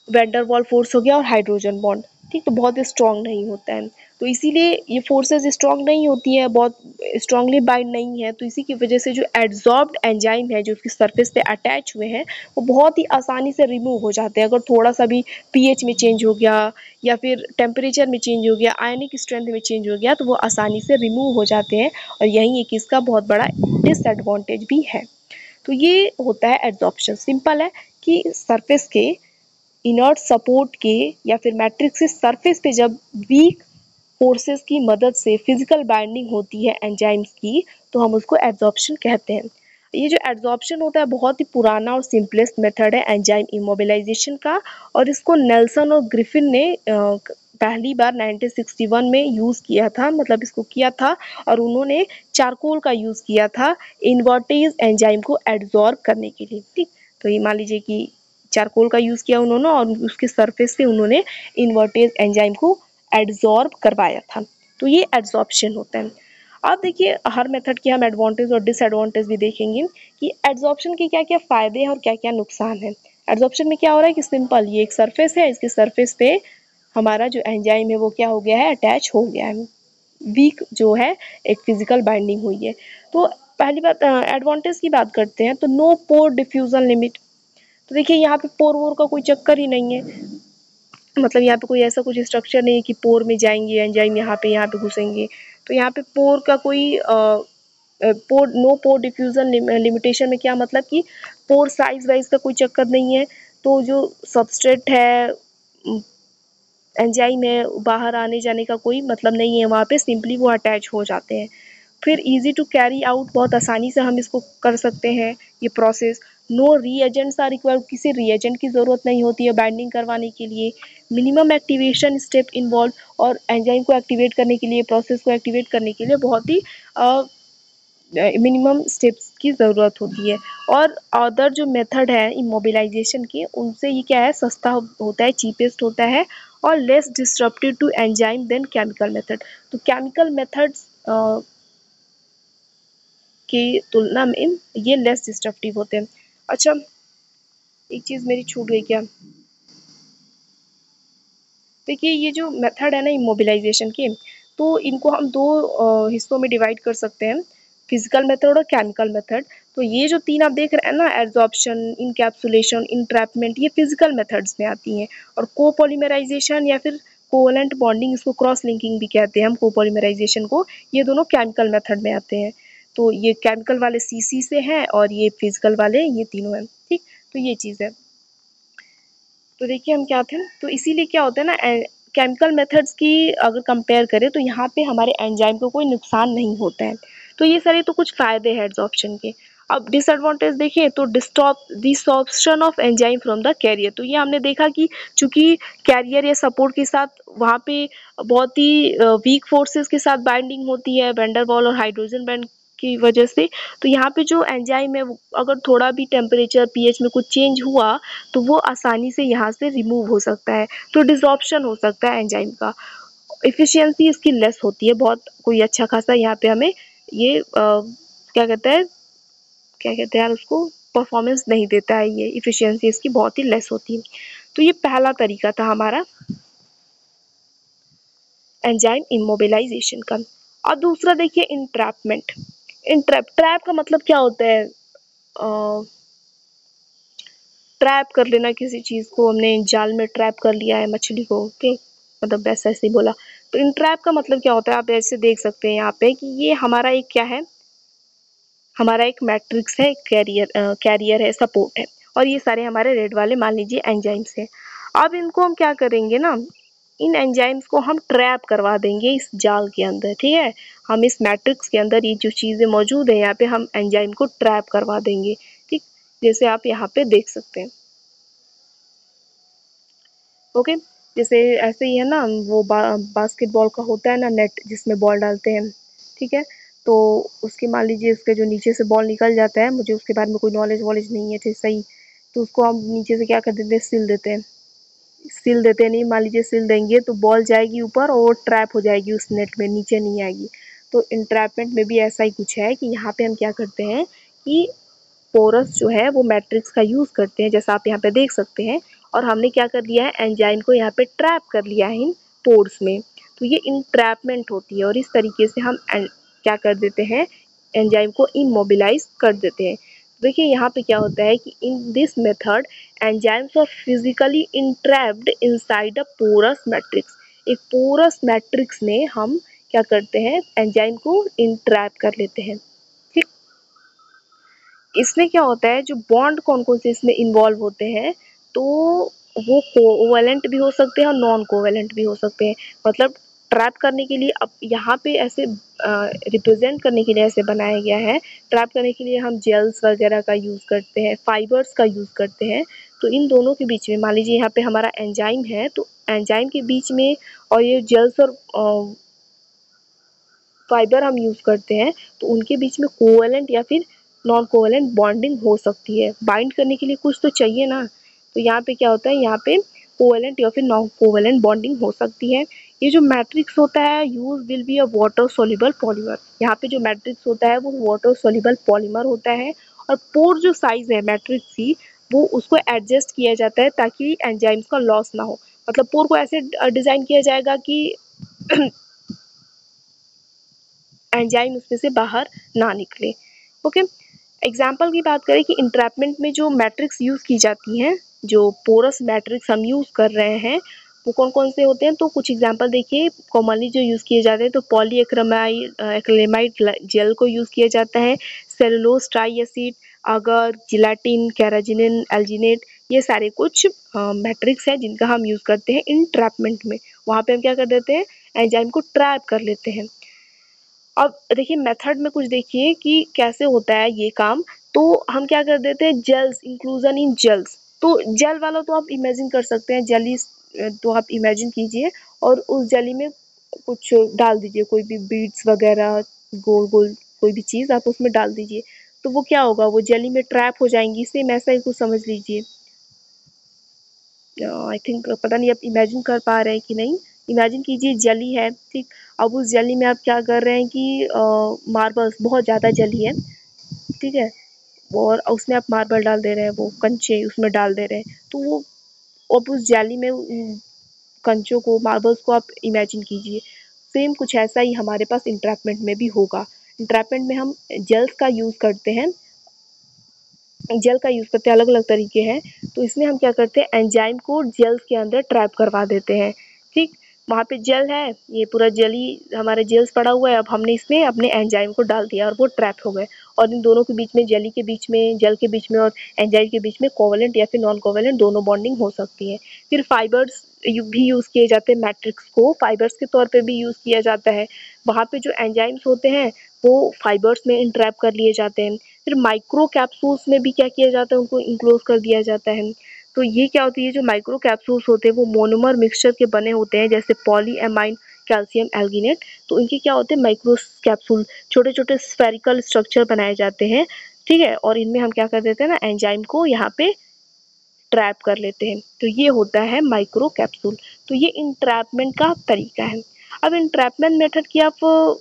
वैंडरवॉल फोर्स हो गया और हाइड्रोजन बॉन्ड। ठीक, तो बहुत स्ट्रांग नहीं होता है, तो इसीलिए ये फोर्सेस स्ट्रांग नहीं होती है, बहुत स्ट्रांगली बाइंड नहीं है, तो इसी की वजह से जो एड्सॉर्ब्ड एंजाइम है जो उसकी सरफेस पे अटैच हुए हैं, वो बहुत ही आसानी से रिमूव हो जाते हैं। अगर थोड़ा सा भी पीएच में चेंज हो गया या फिर टेम्परेचर में चेंज हो गया, आयनिक स्ट्रेंथ में चेंज हो गया, तो वो आसानी से रिमूव हो जाते हैं, और यही एक इसका बहुत बड़ा डिसएडवांटेज भी है। तो ये होता है एड्सॉर्प्शन। सिंपल है कि सरफेस के इनर्ट सपोर्ट के या फिर मैट्रिक्स के सरफेस पे जब वीक फोर्सेस की मदद से फिजिकल बाइंडिंग होती है एंजाइम्स की, तो हम उसको एड्सॉर्प्शन कहते हैं। ये जो एड्सॉर्प्शन होता है बहुत ही पुराना और सिंपलेस्ट मेथड है एंजाइम इमोबिलाइजेशन का, और इसको नेल्सन और ग्रिफिन ने पहली बार 1961 में यूज़ किया था, मतलब इसको किया था, और उन्होंने चारकोल का यूज़ किया था इन्वर्टेज एंजाइम को एड्सॉर्ब करने के लिए। ठीक, तो ये मान लीजिए कि चारकोल का यूज़ किया उन्होंने, और उसके सरफेस से उन्होंने इन्वर्टेज एंजाइम को एड्सॉर्ब करवाया था। तो ये एड्सॉर्प्शन होता है। अब देखिए हर मेथड के हम एडवांटेज और डिसएडवांटेज भी देखेंगे कि एड्सॉर्प्शन के क्या क्या फ़ायदे हैं और क्या क्या नुकसान है। एड्सॉर्प्शन में क्या हो रहा है कि सिंपल, ये एक सरफेस है, इसके सरफेस पे हमारा जो एंजाइम है वो क्या हो गया है, अटैच हो गया है, वीक जो है एक फिजिकल बाइंडिंग हुई है। तो पहली बात एडवांटेज की बात करते हैं, तो नो पोर डिफ्यूजन लिमिट। तो देखिए यहाँ पे पोर वोर का कोई चक्कर ही नहीं है, मतलब यहाँ पे कोई ऐसा कुछ स्ट्रक्चर नहीं है कि पोर में जाएंगे एंजाइम यहाँ पे घुसेंगे। तो यहाँ पे पोर का कोई पोर, नो पोर डिफ्यूजन लिमिटेशन में क्या मतलब कि पोर साइज वाइज का कोई चक्कर नहीं है। तो जो सबस्ट्रेट है, एंजाइम है, बाहर आने जाने का कोई मतलब नहीं है वहाँ पे, सिंपली वो अटैच हो जाते हैं। फिर इजी टू कैरी आउट, बहुत आसानी से हम इसको कर सकते हैं ये process. No reagents are required, किसी रीएजेंट की ज़रूरत नहीं होती है बाइंडिंग करवाने के लिए। मिनिमम एक्टिवेशन स्टेप इन्वॉल्व, और एंजाइम को एक्टिवेट करने के लिए, प्रोसेस को एक्टिवेट करने के लिए बहुत ही मिनिमम स्टेप्स की ज़रूरत होती है। और अदर जो मेथड है इमोबिलाइजेशन के, उनसे ये क्या है, सस्ता होता है, चीपेस्ट होता है, और less disruptive to enzyme than chemical method. तो केमिकल मेथड्स की तुलना में ये लेस डिस्ट्रप्टिव होते हैं। अच्छा, एक चीज़ मेरी छूट गई क्या, देखिए ये जो मेथड है ना इमोबिलाइजेशन के, तो इनको हम दो हिस्सों में डिवाइड कर सकते हैं, फिजिकल मेथड और केमिकल मेथड। तो ये जो तीन आप देख रहे हैं ना, एड्सॉर्प्शन, इनकैप्सुलेशन, इंट्रैपमेंट, ये फिजिकल मेथड्स में आती हैं। और कोपॉलीमराइजेशन या फिर कोवलेंट बॉन्डिंग, इसको क्रॉस लिंकिंग भी कहते हैं हम कोपॉलीमराइजेशन को, ये दोनों केमिकल मेथड में आते हैं। तो ये केमिकल वाले सीसी से हैं और ये फिजिकल वाले ये तीनों हैं, ठीक। तो ये चीज़ है। तो देखिए हम क्या थे, तो इसीलिए क्या होता है ना, केमिकल मेथड्स की अगर कंपेयर करें तो यहाँ पे हमारे एंजाइम को कोई नुकसान नहीं होता है। तो ये सारे तो कुछ फ़ायदे हैं एड्सॉर्प्शन के। अब डिसएडवांटेज देखिए तो desorption of enzyme from the carrier. तो ये हमने देखा कि चूंकि कैरियर या सपोर्ट के साथ वहाँ पे बहुत ही वीक फोर्सेस के साथ बाइंडिंग होती है, वैंडरवाल और हाइड्रोजन बॉन्ड की वजह से। तो यहाँ पे जो एंजाइम है अगर थोड़ा भी टेम्परेचर पीएच में कुछ चेंज हुआ तो वो आसानी से यहाँ से रिमूव हो सकता है, तो डिसॉर्प्शन हो सकता है एंजाइम का। एफिशिएंसी इसकी लेस होती है बहुत, कोई अच्छा खासा यहाँ पे हमें ये क्या कहते हैं, क्या कहते हैं यार उसको, परफॉर्मेंस नहीं देता है, ये एफिशिएंसी इसकी बहुत ही लेस होती है। तो ये पहला तरीका था हमारा एंजाइम इमोबिलाइजेशन का। और दूसरा देखिए इंट्रैपमेंट। ट्रैप का मतलब क्या होता है, ट्रैप कर लेना किसी चीज़ को, हमने जाल में ट्रैप कर लिया है मछली को, ओके, मतलब वैसा ऐसे ही बोला। तो इन ट्रैप का मतलब क्या होता है, आप ऐसे देख सकते हैं यहाँ पे कि ये हमारा एक क्या है, हमारा एक मैट्रिक्स है, कैरियर है, सपोर्ट है, और ये सारे हमारे रेड वाले मान लीजिए एंजाइम्स हैं। अब इनको हम क्या करेंगे ना, इन एंजाइम्स को हम ट्रैप करवा देंगे इस जाल के अंदर, ठीक है। हम इस मैट्रिक्स के अंदर ये जो चीज़ें मौजूद है यहाँ पे हम एंजाइम को ट्रैप करवा देंगे, ठीक, जैसे आप यहाँ पे देख सकते हैं, ओके। जैसे ऐसे ही है ना, वो बास्केटबॉल का होता है ना नेट जिसमें बॉल डालते हैं, ठीक है। तो उसके मान लीजिए उसके जो नीचे से बॉल निकल जाता है, मुझे उसके बारे में कोई नॉलेज वॉलेज नहीं है, ठीक सही। तो उसको हम नीचे से क्या कर देते हैं, सिल देते हैं, सिल देते नहीं, मान लीजिए सिल देंगे तो बॉल जाएगी ऊपर और ट्रैप हो जाएगी उस नेट में, नीचे नहीं आएगी। तो इंट्रैपमेंट में भी ऐसा ही कुछ है कि यहाँ पे हम क्या करते हैं कि पोरस जो है वो मैट्रिक्स का यूज़ करते हैं, जैसा आप यहाँ पे देख सकते हैं। और हमने क्या कर लिया है, एंजाइम को यहाँ पे ट्रैप कर लिया है इन पोर्स में। तो ये इंट्रैपमेंट होती है, और इस तरीके से हम क्या कर देते हैं, एंजाइम को इमोबिलाइज कर देते हैं। देखिए यहाँ पे क्या होता है कि in this method enzymes are physically entrapped inside a porous matrix. एक पोरस मैट्रिक्स में हम क्या करते हैं, एंजाइम को इंट्रैप कर लेते हैं, ठीक। इसमें क्या होता है, जो बॉन्ड कौन कौन से इसमें इन्वॉल्व होते हैं, तो वो कोवैलेंट भी हो सकते हैं और नॉन कोवैलेंट भी हो सकते हैं। मतलब ट्रैप करने के लिए, अब यहाँ पे ऐसे रिप्रेजेंट करने के लिए ऐसे बनाया गया है, ट्रैप करने के लिए हम जेल्स वगैरह का यूज़ करते हैं, फाइबर्स का यूज़ करते हैं। तो इन दोनों के बीच में मान लीजिए यहाँ पे हमारा एंजाइम है, तो एंजाइम के बीच में और ये जेल्स और फाइबर हम यूज़ करते हैं, तो उनके बीच में कोवैलेंट या फिर नॉन कोवैलेंट बॉन्डिंग हो सकती है। बाइंड करने के लिए कुछ तो चाहिए ना, तो यहाँ पे क्या होता है, यहाँ पे कोवैलेंट या फिर नॉन कोवैलेंट बॉन्डिंग हो सकती है। ये जो मैट्रिक्स होता है use will be a water soluble polymer. यहाँ पे जो मैट्रिक्स होता है वो वाटर सोल्यूबल पॉलीमर होता है, और पोर जो साइज है मैट्रिक्स की, वो उसको एडजस्ट किया जाता है ताकि एंजाइम्स का लॉस ना हो। मतलब पोर को ऐसे डिज़ाइन किया जाएगा कि एंजाइम उसमें से बाहर ना निकले। ओके, एग्जाम्पल की बात करें कि इंट्रैपमेंट में जो मैट्रिक्स यूज़ की जाती हैं, जो पोरस मैट्रिक्स हम यूज़ कर रहे हैं, वो कौन कौन से होते हैं? तो कुछ एग्जाम्पल देखिए, कॉमनली जो यूज़ किए जाते हैं तो पॉलीएक्रिलामाइड एक्रिलेमाइड जेल को यूज़ किया जाता है, सेलुलोज ट्राई एसिड, अगर जिलेटिन, कैराजिनिन, एल्जिनेट, ये सारे कुछ मैट्रिक्स हैं जिनका हम यूज़ करते हैं इंट्रैपमेंट में। वहाँ पे हम क्या कर देते हैं? एंजाइम को ट्रैप कर लेते हैं। अब देखिए मेथड में कुछ देखिए कि कैसे होता है ये काम। तो हम क्या कर देते हैं, जेल्स, इंक्लूजन इन जेल्स। तो जेल वाला तो आप इमेजिन कर सकते हैं, जेली तो आप इमेजिन कीजिए और उस जेली में कुछ डाल दीजिए, कोई भी बीड्स वगैरह, गोल गोल कोई भी चीज़ आप उसमें डाल दीजिए। तो वो क्या होगा, वो जेली में ट्रैप हो जाएंगी। सेम ऐसा ही कुछ समझ लीजिए। आई थिंक पता नहीं आप इमेजिन कर पा रहे हैं कि नहीं। इमेजिन कीजिए जली है, ठीक। अब उस जली में आप क्या कर रहे हैं कि मार्बल्स, बहुत ज़्यादा जली है, ठीक है, और उसमें आप मार्बल डाल दे रहे हैं, वो कंचे उसमें डाल दे रहे हैं। तो वो अब उस जाली में कंचों को, मार्बल्स को आप इमेजिन कीजिए। सेम कुछ ऐसा ही हमारे पास इंट्रैपमेंट में भी होगा। इंट्रैपमेंट में हम जेल्स का यूज़ करते हैं, जेल का यूज़ करते हैं, अलग अलग तरीके हैं। तो इसमें हम क्या करते हैं, एंजाइम को जेल्स के अंदर ट्रैप करवा देते हैं, ठीक। वहाँ पे जेल है, ये पूरा जेल ही हमारे जेल्स पड़ा हुआ है, अब हमने इसमें अपने एंजाइम को डाल दिया और वो ट्रैप हो गए। और इन दोनों के बीच में, जेली के बीच में, जेल के बीच में और एंजाइम के बीच में कोवलेंट या फिर नॉन कोवलेंट दोनों बॉन्डिंग हो सकती है। फिर फाइबर्स भी यूज़ किए जाते हैं, मैट्रिक्स को फाइबर्स के तौर पे भी यूज़ किया जाता है। वहाँ पे जो एंजाइम्स होते हैं वो फाइबर्स में इंट्रैप कर लिए जाते हैं। फिर माइक्रो कैप्सूल्स में भी क्या किया जाता है, उनको इंक्लोज कर दिया जाता है। तो ये क्या होती है, जो माइक्रो कैप्सूल्स होते हैं वो मोनोमर मिक्सचर के बने होते हैं, जैसे पॉलीएमाइन कैल्शियम एल्गिनेट। तो इनके क्या होते हैं, माइक्रो कैप्सूल, छोटे छोटे स्फेरिकल स्ट्रक्चर बनाए जाते हैं, ठीक है। और इनमें हम क्या कर देते हैं ना, एंजाइम को यहाँ पे ट्रैप कर लेते हैं। तो ये होता है माइक्रो कैप्सूल। तो ये इंट्रैपमेंट का तरीका है। अब इंट्रैपमेंट मेथड की आप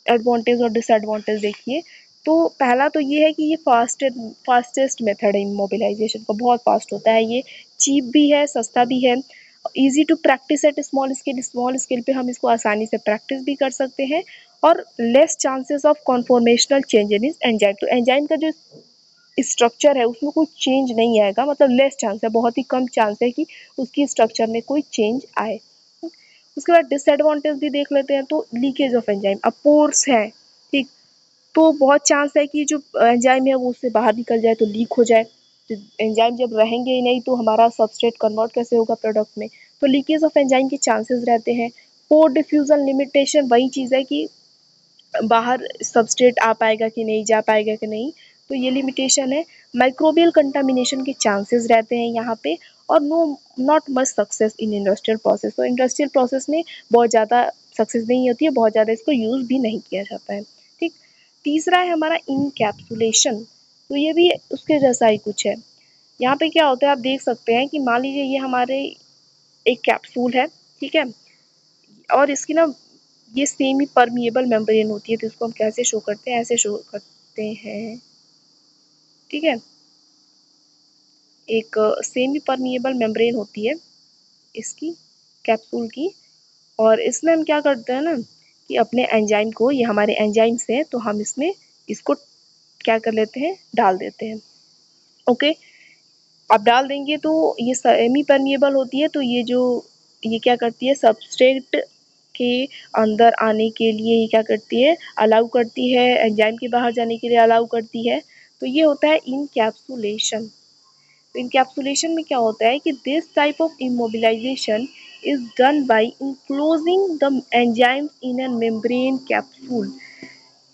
एडवांटेज और डिसएडवांटेज देखिए। तो पहला तो ये है कि ये फास्टेस्ट मेथड है इमोबिलाइजेशन का, बहुत फास्ट होता है ये, चीप भी है, सस्ता भी है, easy to practice at small scale पे हम इसको आसानी से प्रैक्टिस भी कर सकते हैं, और less chances of conformational change in enzyme. तो एंजाइम का जो स्ट्रक्चर है उसमें कोई चेंज नहीं आएगा, मतलब लेस चांस है, बहुत ही कम चांस है कि उसकी स्ट्रक्चर में कोई चेंज आए। उसके बाद डिसएडवांटेज भी देख लेते हैं। तो लीकेज ऑफ एंजाइम, अब पोर्स है, ठीक, तो बहुत चांस है कि जो एंजाइम है वो उससे बाहर निकल जाए, तो लीक हो जाए। तो एंजाइम जब रहेंगे ही नहीं तो हमारा सबस्ट्रेट कन्वर्ट कैसे होगा प्रोडक्ट में। तो लीकेज ऑफ एंजाइम के चांसेस रहते हैं। पोर डिफ्यूजन लिमिटेशन, वही चीज़ है कि बाहर सबस्ट्रेट आ पाएगा कि नहीं, जा पाएगा कि नहीं, तो ये लिमिटेशन है। माइक्रोबियल कंटामिनेशन के चांसेस रहते हैं यहाँ पे। और no, not much success in industrial process. तो इंडस्ट्रियल प्रोसेस में बहुत ज़्यादा सक्सेस नहीं होती है, बहुत ज़्यादा इसको यूज़ भी नहीं किया जाता है, ठीक। तीसरा है हमारा इनकैप्सुलेशन। तो ये भी उसके जैसा ही कुछ है। यहाँ पे क्या होता है, आप देख सकते हैं कि मान लीजिए ये हमारे एक कैप्सूल है, ठीक है, और इसकी ना ये सेमी परमिएबल मेम्ब्रेन होती है। तो इसको हम कैसे शो करते हैं, ऐसे शो करते हैं, ठीक है। एक सेमी परमिएबल मेम्ब्रेन होती है इसकी, कैप्सूल की। और इसमें हम क्या करते हैं ना कि अपने एंजाइम को, ये हमारे एंजाइम्स हैं, तो हम इसमें इसको क्या कर लेते हैं, डाल देते हैं, ओके। अब डाल देंगे तो ये सेमी परमिएबल होती है, तो ये क्या करती है, सबस्ट्रेट के अंदर आने के लिए ये क्या करती है, अलाउ करती है, एंजाइम के बाहर जाने के लिए अलाउ करती है। तो ये होता है इनकैप्सुलेशन। तो इनकैप्सुलेशन में क्या होता है कि this type of immobilisation is done by enclosing the enzyme in a membrane capsule.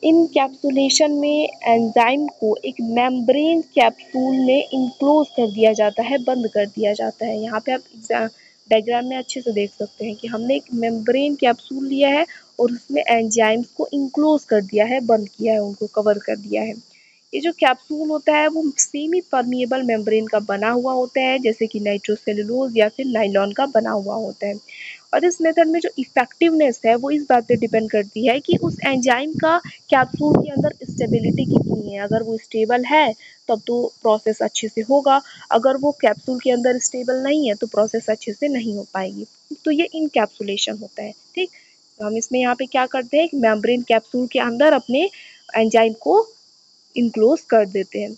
Encapsulation में एंजाइम को एक मेम्ब्रेन कैप्सूल में इनक्लोज कर दिया जाता है, बंद कर दिया जाता है। यहाँ पे आप डायग्राम में अच्छे से देख सकते हैं कि हमने एक मेम्ब्रेन कैप्सूल लिया है और उसमें एंजाइम्स को इनक्लोज कर दिया है, बंद किया है, उनको कवर कर दिया है। ये जो कैप्सूल होता है वो सेमी परमिएबल मेम्ब्रेन का बना हुआ होता है, जैसे कि नाइट्रोसेलुलोज या फिर नायलॉन का बना हुआ होता है। और इस मेथड में जो इफेक्टिवनेस है वो इस बात पे डिपेंड करती है कि उस एंजाइम का कैप्सूल के अंदर स्टेबिलिटी कितनी है। अगर वो स्टेबल है तब तो प्रोसेस अच्छे से होगा, अगर वो कैप्सूल के अंदर स्टेबल नहीं है तो प्रोसेस अच्छे से नहीं हो पाएगी। तो ये इनकैप्सुलेशन होता है। ठीक, तो हम इसमें यहाँ पे क्या करते हैं, मेम्ब्रेन कैप्सूल के अंदर अपने एंजाइम को इनक्लोज कर देते हैं।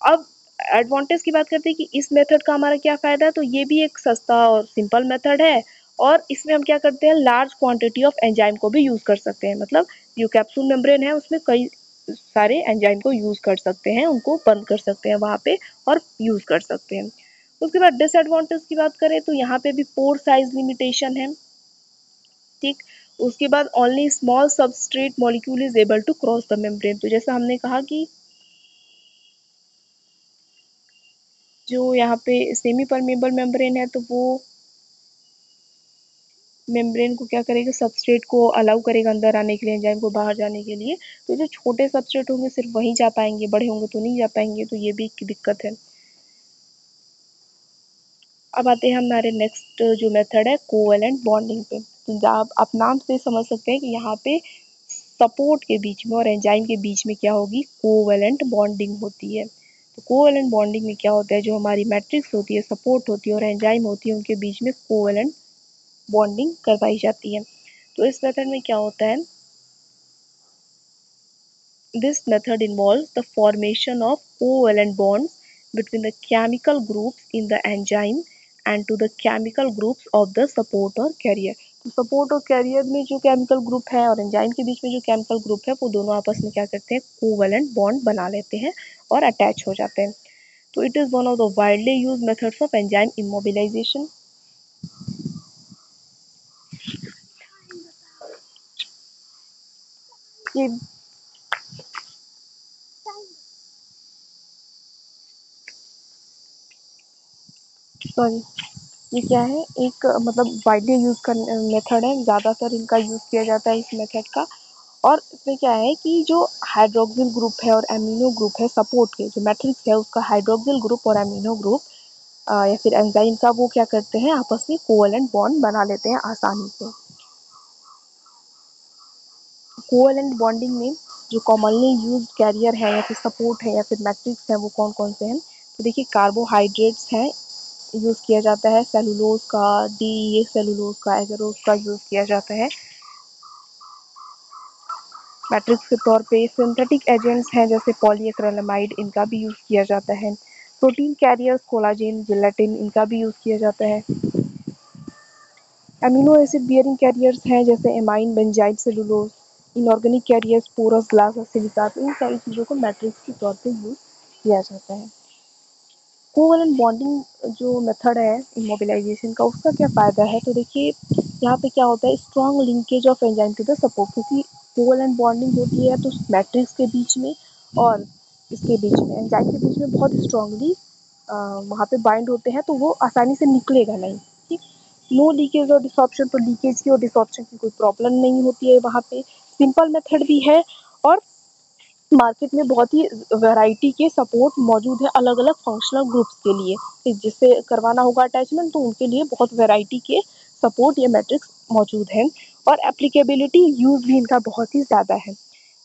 अब एडवांटेज की बात करते हैं कि इस मेथड का हमारा क्या फ़ायदा है, तो ये भी एक सस्ता और सिंपल मेथड है और इसमें हम क्या करते हैं, लार्ज क्वांटिटी ऑफ एंजाइम को भी यूज़ कर सकते हैं। मतलब जो कैप्सूल मेम्ब्रेन है उसमें कई सारे एंजाइम को यूज़ कर सकते हैं, उनको बंद कर सकते हैं वहाँ पे और यूज़ कर सकते हैं। उसके बाद डिसएडवांटेज की बात करें तो यहाँ पे भी पोर साइज लिमिटेशन है। ठीक, उसके बाद only small substrate molecule is able to cross the membrane. तो जैसा हमने कहा कि जो यहाँ पे सेमी परमेबल मेम्ब्रेन है तो वो मेम्ब्रेन को क्या करेगा, सबस्ट्रेट को अलाउ करेगा अंदर आने के लिए, एंजाइम को बाहर जाने के लिए। तो जो छोटे सबस्ट्रेट होंगे सिर्फ वहीं जा पाएंगे, बड़े होंगे तो नहीं जा पाएंगे, तो ये भी एक दिक्कत है। अब आते हैं हमारे नेक्स्ट जो मेथड है कोवेलेंट बॉन्डिंग पे। तो आप नाम से समझ सकते हैं कि यहाँ पे सपोर्ट के बीच में और एंजाइम के बीच में क्या होगी, कोवेलेंट बॉन्डिंग होती है। तो कोवेलेंट बॉन्डिंग में क्या होता है, जो हमारी मैट्रिक्स होती है, सपोर्ट होती है और एंजाइम होती है, उनके बीच में कोवेलेंट बॉन्डिंग करवाई जाती है। तो इस मेथड में क्या होता है, this method involves the formation of covalent bonds between the chemical groups in the enzyme and to the chemical groups of the support or carrier। तो सपोर्ट और कैरियर में जो केमिकल ग्रुप है और एंजाइम के बीच में जो केमिकल ग्रुप है वो दोनों आपस में क्या करते हैं, कोवेलेंट बॉन्ड बना लेते हैं और अटैच हो जाते हैं। तो it is one of the widely use methods of enzyme immobilisation. ये सॉरी ये क्या है, एक मतलब वाइडली यूज कर मेथड है, ज़्यादातर इनका यूज़ किया जाता है इस मेथड का। और इसमें क्या है कि जो हाइड्रोक्सिल ग्रुप है और एमिनो ग्रुप है, सपोर्ट के जो मैट्रिक्स है उसका हाइड्रोक्सिल ग्रुप और एमिनो ग्रुप या फिर एंजाइम का, वो क्या करते हैं, आपस में कोवेलेंट बॉन्ड बना लेते हैं आसानी से। कोवेलेंट बॉन्डिंग में जो कॉमनली यूज कैरियर है या फिर सपोर्ट है या फिर मैट्रिक्स है वो कौन कौन से हैं, तो देखिए कार्बोहाइड्रेट्स हैं, यूज़ किया जाता है सेलुलोज का, डी सेलुलोज का, एगरोज का यूज़ किया जाता है मैट्रिक्स के तौर पे। सिंथेटिक एजेंट्स हैं जैसे पॉलीएक्रिलामाइड, इनका भी यूज़ किया जाता है। प्रोटीन कैरियर्स कोलाजेन जिलेटिन, इनका भी यूज़ किया जाता है। अमीनो एसिड बियरिंग कैरियर्स हैं जैसे amine benzyl cellulose. Inorganic carriers porous glass और सिलिका, तो इन सारी चीज़ों को मैट्रिक्स के तौर पे यूज़ किया जाता है। कोवेलेंट बॉन्डिंग जो मेथड है इमोबिलाइजेशन का, उसका क्या फ़ायदा है, तो देखिए यहाँ पे क्या होता है, strong linkage of enzyme to the support, क्योंकि कोवेलेंट बॉन्डिंग होती है तो मैट्रिक्स के बीच में और इसके बीच में, एंजाइम के बीच में बहुत स्ट्रांगली वहाँ पे बाइंड होते हैं, तो वो आसानी से निकलेगा नहीं। ठीक, नो लीकेज और डिसॉर्प्शन, तो लीकेज की और डिसॉर्प्शन की कोई प्रॉब्लम नहीं होती है वहाँ पे। सिंपल मेथड भी है और मार्केट में बहुत ही वैरायटी के सपोर्ट मौजूद है अलग अलग फंक्शनल ग्रुप्स के लिए, जिससे करवाना होगा अटैचमेंट तो उनके लिए बहुत वैरायटी के सपोर्ट या मैट्रिक्स मौजूद हैं और एप्लीकेबिलिटी यूज़ भी इनका बहुत ही ज़्यादा है।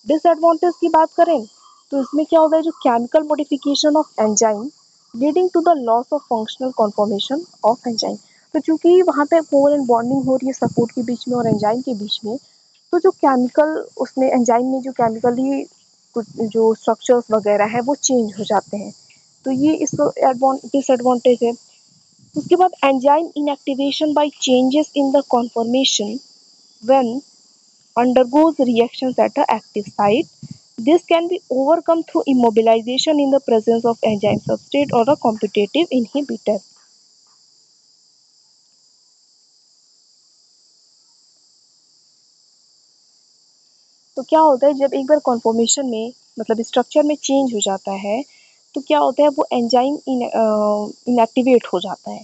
डिसएडवांटेज की बात करें तो इसमें क्या होता है, जो chemical modification of enzyme leading to the loss of functional conformation of enzyme. तो चूंकि वहाँ पे कोवेलेंट बॉन्डिंग हो रही है सपोर्ट के बीच में और एंजाइम के बीच में, तो जो केमिकल उसमें एंजाइम में जो केमिकली कुछ जो स्ट्रक्चर्स वगैरह है वो चेंज हो जाते हैं, तो ये इसका डिसएडवांटेज है। उसके बाद enzyme inactivation by changes in the conformation when undergoes reactions at the active site. This can be overcome through immobilization in the presence of enzyme substrate or a competitive inhibitor. तो क्या होता है, जब एक बार conformation में मतलब structure में change हो जाता है तो क्या होता है, वो एंजाइम इनएक्टिवेट हो जाता है।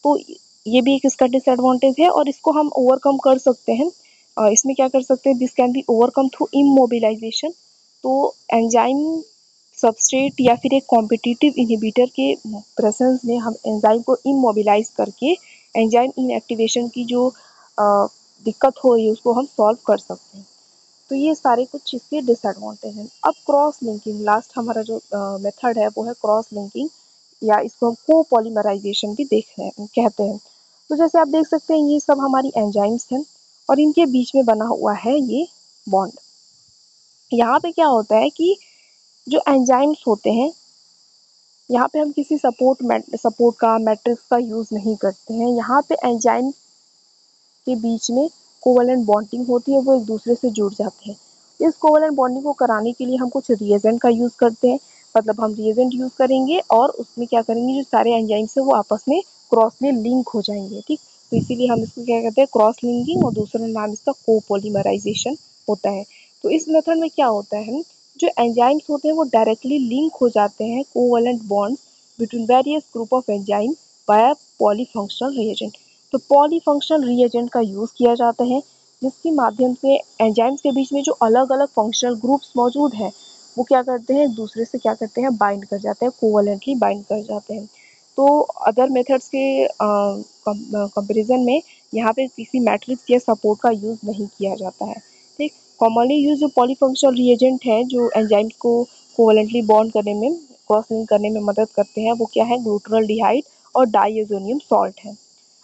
तो ये भी एक इसका डिसएडवांटेज है और इसको हम ओवरकम कर सकते हैं। इसमें क्या कर सकते हैं, this can be overcome through immobilisation. तो एंजाइम सबस्ट्रेट या फिर एक कॉम्पिटिटिव इनहिबिटर के प्रेजेंस में हम एंजाइम को इमोबिलाइज करके एंजाइम इनएक्टिवेशन की जो दिक्कत हो रही है उसको हम सॉल्व कर सकते हैं। तो ये सारे कुछ इसके डिसएडवांटेज हैं। अब क्रॉस लिंकिंग, लास्ट हमारा जो मेथड है वो है क्रॉस लिंकिंग, या इसको हम कोपॉलीमराइजेशन भी देख रहे हैं कहते हैं। तो जैसे आप देख सकते हैं ये सब हमारी एंजाइम्स हैं और इनके बीच में बना हुआ है ये बॉन्ड। यहाँ पे क्या होता है कि जो एंजाइम्स होते हैं, यहाँ पे हम किसी सपोर्ट का मैट्रिक्स का यूज़ नहीं करते हैं। यहाँ पे एंजाइम के बीच में कोवलेंट बॉन्डिंग होती है, वो एक दूसरे से जुड़ जाते हैं। इस कोवलेंट बॉन्डिंग को कराने के लिए हम कुछ रिएजेंट का यूज़ करते हैं, मतलब हम रिएजेंट यूज़ करेंगे और उसमें क्या करेंगे, जो सारे एंजाइम्स है वो आपस में क्रॉसली लिंक हो जाएंगे। ठीक, तो इसीलिए हम इसको क्या कहते हैं, क्रॉस लिंकिंग, और दूसरा नाम इसका कोपॉलीमराइजेशन होता है। तो इस मेथड में क्या होता है, जो एंजाइम्स होते हैं वो डायरेक्टली लिंक हो जाते हैं covalent bond between various group of enzyme by polyfunctional reagent. तो पॉलीफंक्शनल रिएजेंट का यूज़ किया जाता है, जिसके माध्यम से एंजाइम्स के बीच में जो अलग अलग फंक्शनल ग्रुप्स मौजूद हैं वो क्या करते हैं, एक दूसरे से क्या करते हैं, बाइंड कर जाते हैं, कोवलेंटली बाइंड कर जाते हैं। तो अदर मेथड्स के कंपेरिजन में यहाँ पे किसी मैट्रिक्स या सपोर्ट का यूज़ नहीं किया जाता है। ठीक, कॉमनली यूज जो पॉलीफंक्शनल रिएजेंट हैं जो एंजाइम्स को कोवलेंटली बॉन्ड करने में, क्रॉस लिंक करने में मदद करते हैं, वो क्या है, ग्लूटरल्डिहाइड और डाइएजोनियम सॉल्ट है।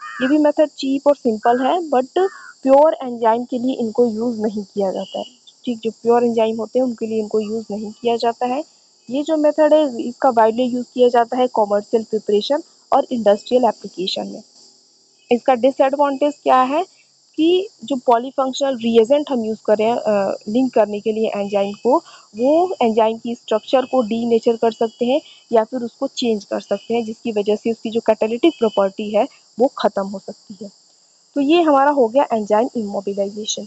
ये भी मेथड चीप और सिंपल है, बट प्योर एंजाइम के लिए इनको यूज़ नहीं किया जाता है। ठीक, जो प्योर एंजाइम होते हैं उनके लिए इनको यूज़ नहीं किया जाता है। ये जो मेथड है इसका वाइडली यूज़ किया जाता है कॉमर्शियल प्रिपरेशन और इंडस्ट्रियल एप्लीकेशन में। इसका डिसएडवांटेज क्या है कि जो पॉलीफंक्शनल रिएजेंट हम यूज़ करें लिंक करने के लिए एंजाइम को, वो एंजाइम की स्ट्रक्चर को डीनेचर कर सकते हैं या फिर उसको चेंज कर सकते हैं, जिसकी वजह से उसकी जो कैटालिटिक प्रॉपर्टी है वो ख़त्म हो सकती है। तो ये हमारा हो गया एंजाइम इमोबिलाइजेशन।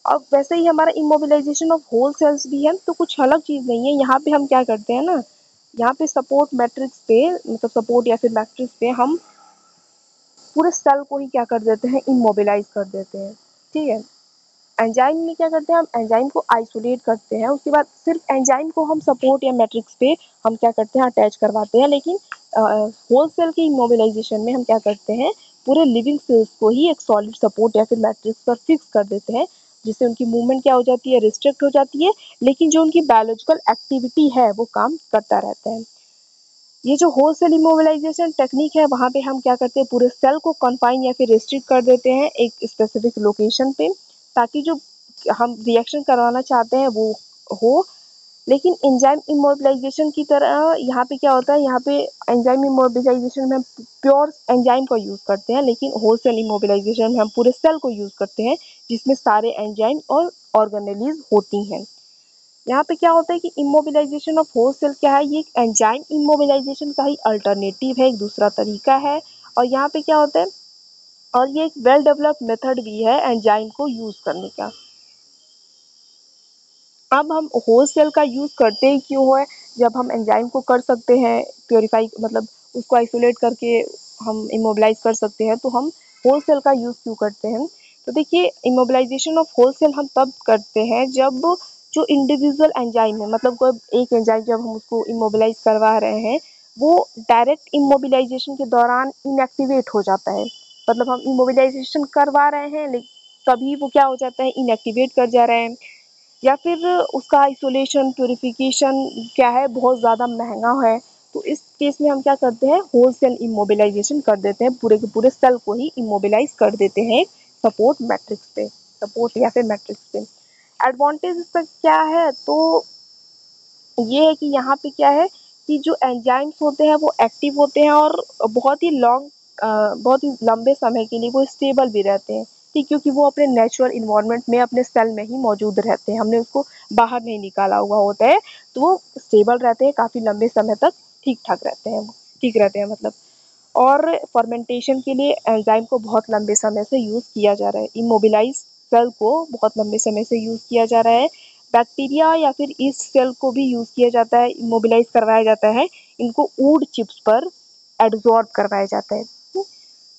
अब वैसे ही हमारा इमोबिलाइजेशन ऑफ होल सेल्स भी है, तो कुछ अलग चीज़ नहीं है। यहाँ पे हम क्या करते हैं ना, यहाँ पे सपोर्ट मैट्रिक्स पे, मतलब सपोर्ट या फिर मैट्रिक्स पे हम पूरे सेल को ही क्या कर देते हैं, इमोबिलाइज कर देते हैं। ठीक है, एंजाइम में क्या करते हैं, हम एंजाइम को आइसोलेट करते हैं, उसके बाद सिर्फ एंजाइम को हम सपोर्ट या मैट्रिक्स पे हम क्या करते हैं, अटैच करवाते हैं। लेकिन होल सेल के इमोबिलाइजेशन में हम क्या करते हैं, पूरे लिविंग सेल्स को ही एक सॉलिड सपोर्ट या फिर मैट्रिक्स पर फिक्स कर देते हैं, जिससे उनकी मूवमेंट क्या हो जाती है, रिस्ट्रिक्ट हो जाती है, लेकिन जो उनकी बायोलॉजिकल एक्टिविटी है वो काम करता रहता है। ये जो होल सेल इमोबिलाइजेशन टेक्निक है, वहाँ पे हम क्या करते हैं, पूरे सेल को कन्फाइन या फिर रिस्ट्रिक्ट कर देते हैं एक स्पेसिफिक लोकेशन पे, ताकि जो हम रिएक्शन करवाना चाहते हैं वो हो। लेकिन एंजाइम इमोबिलाइजेशन की तरह यहाँ पे क्या होता है, यहाँ पे एंजाइम इमोबिलाइजेशन में हम प्योर एंजाइम का यूज़ करते हैं, लेकिन होल सेल इमोबिलाइजेशन में हम पूरे सेल को यूज़ करते हैं, जिसमें सारे एंजाइम और ऑर्गेनेलीज होती हैं। यहाँ पे क्या होता है कि इमोबिलाइजेशन ऑफ होस्ट सेल क्या है, ये एक एंजाइम इमोबिलाइजेशन का ही अल्टरनेटिव है, एक दूसरा तरीका है। और यहाँ पे क्या होता है, और ये एक वेल डेवलप्ड मेथड भी है एंजाइम को यूज़ करने का। अब हम होस्ट सेल का यूज़ करते ही क्यों है, जब हम एंजाइम को कर सकते हैं प्योरीफाई, मतलब उसको आइसोलेट करके हम इमोबिलाइज कर सकते हैं, तो हम होल सेल का यूज़ क्यों करते हैं। तो देखिए, इमोबिलाइजेशन ऑफ होल सेल हम तब करते हैं जब जो इंडिविजुअल एंजाइम है, मतलब कोई एक एंजाइम जब हम उसको इमोबिलाइज करवा रहे हैं, वो डायरेक्ट इमोबिलाइजेशन के दौरान इनएक्टिवेट हो जाता है। मतलब हम इमोबिलाइजेशन करवा रहे हैं लेकिन तभी वो क्या हो जाता है, इनएक्टिवेट कर जा रहे हैं, या फिर उसका आइसोलेशन प्यूरिफिकेशन क्या है, बहुत ज़्यादा महंगा है। तो इस केस में हम क्या करते हैं, होल सेल इमोबिलाइजेशन कर देते हैं, पूरे के पूरे सेल को ही इमोबिलाइज कर देते हैं सपोर्ट मैट्रिक्स पे, सपोर्ट या फिर मैट्रिक्स पे। एडवांटेज इसका क्या है, तो ये है कि यहाँ पे क्या है कि जो एंजाइम्स होते हैं वो एक्टिव होते हैं और बहुत ही लंबे समय के लिए वो स्टेबल भी रहते हैं। ठीक, क्योंकि वो अपने नेचुरल इन्वायरमेंट में अपने सेल में ही मौजूद रहते हैं, हमने उसको बाहर नहीं निकाला हुआ होता है, तो वो स्टेबल रहते हैं काफ़ी लंबे समय तक, ठीक ठाक रहते हैं वो, ठीक रहते हैं मतलब। और फर्मेंटेशन के लिए एंजाइम को बहुत लंबे समय से यूज़ किया जा रहा है, इमोबिलाइज सेल को बहुत लंबे समय से यूज़ किया जा रहा है। बैक्टीरिया या फिर ईस्ट सेल को भी यूज़ किया जाता है, इमोबिलाइज करवाया जाता है, इनको वुड चिप्स पर एब्जॉर्ब करवाया जाता है।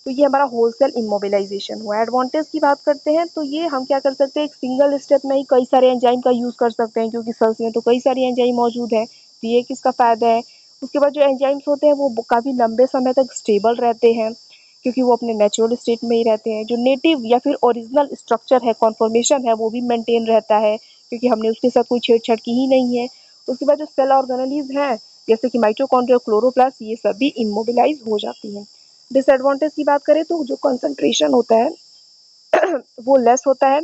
तो ये हमारा होलसेल इमोबिलाइजेशन हुआ। एडवांटेज की बात करते हैं तो ये हम क्या कर सकते हैं, एक सिंगल स्टेप में ही कई सारे एंजाइम का यूज़ कर सकते हैं, क्योंकि सेल्स में तो कई सारी एंजाइम मौजूद है, तो ये किसका फ़ायदा है। उसके बाद जो एंजाइम्स होते हैं वो काफ़ी लंबे समय तक स्टेबल रहते हैं, क्योंकि वो अपने नेचुरल स्टेट में ही रहते हैं। जो नेटिव या फिर ओरिजिनल स्ट्रक्चर है, कॉन्फॉर्मेशन है, वो भी मेंटेन रहता है क्योंकि हमने उसके साथ कोई छेड़छाड़ की ही नहीं है। उसके बाद जो सेल ऑर्गेनेलीज हैं जैसे कि माइटोकॉन्ड्रिया, क्लोरोप्लास्ट, ये सभी इमोबिलाइज हो जाती हैं। डिसएडवांटेज की बात करें तो जो कंसंट्रेशन होता है वो लेस होता है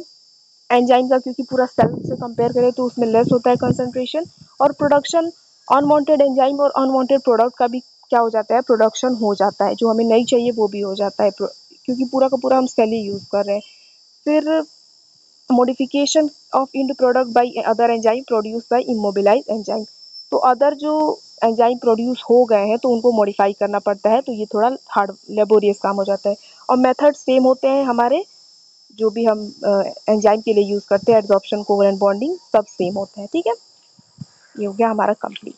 एंजाइम का, क्योंकि पूरा सेल से कंपेयर करें तो उसमें लेस होता है कंसंट्रेशन। और प्रोडक्शन अनवांटेड एंजाइम और अनवांटेड प्रोडक्ट का भी क्या हो जाता है, प्रोडक्शन हो जाता है, जो हमें नहीं चाहिए वो भी हो जाता है क्योंकि पूरा का पूरा हम सेल ही यूज कर रहे हैं। फिर modification of end product by other enzyme produce by immobilise enzyme. तो अदर जो एंजाइम प्रोड्यूस हो गए हैं तो उनको मॉडिफाई करना पड़ता है, तो ये थोड़ा हार्ड लेबोरियस काम हो जाता है। और मेथड सेम होते हैं हमारे, जो भी हम एंजाइम के लिए यूज करते हैं, एड्सॉर्प्शन, कोवलेंट बॉन्डिंग, सब सेम होता है। ठीक है, ये हो गया हमारा कंप्लीट।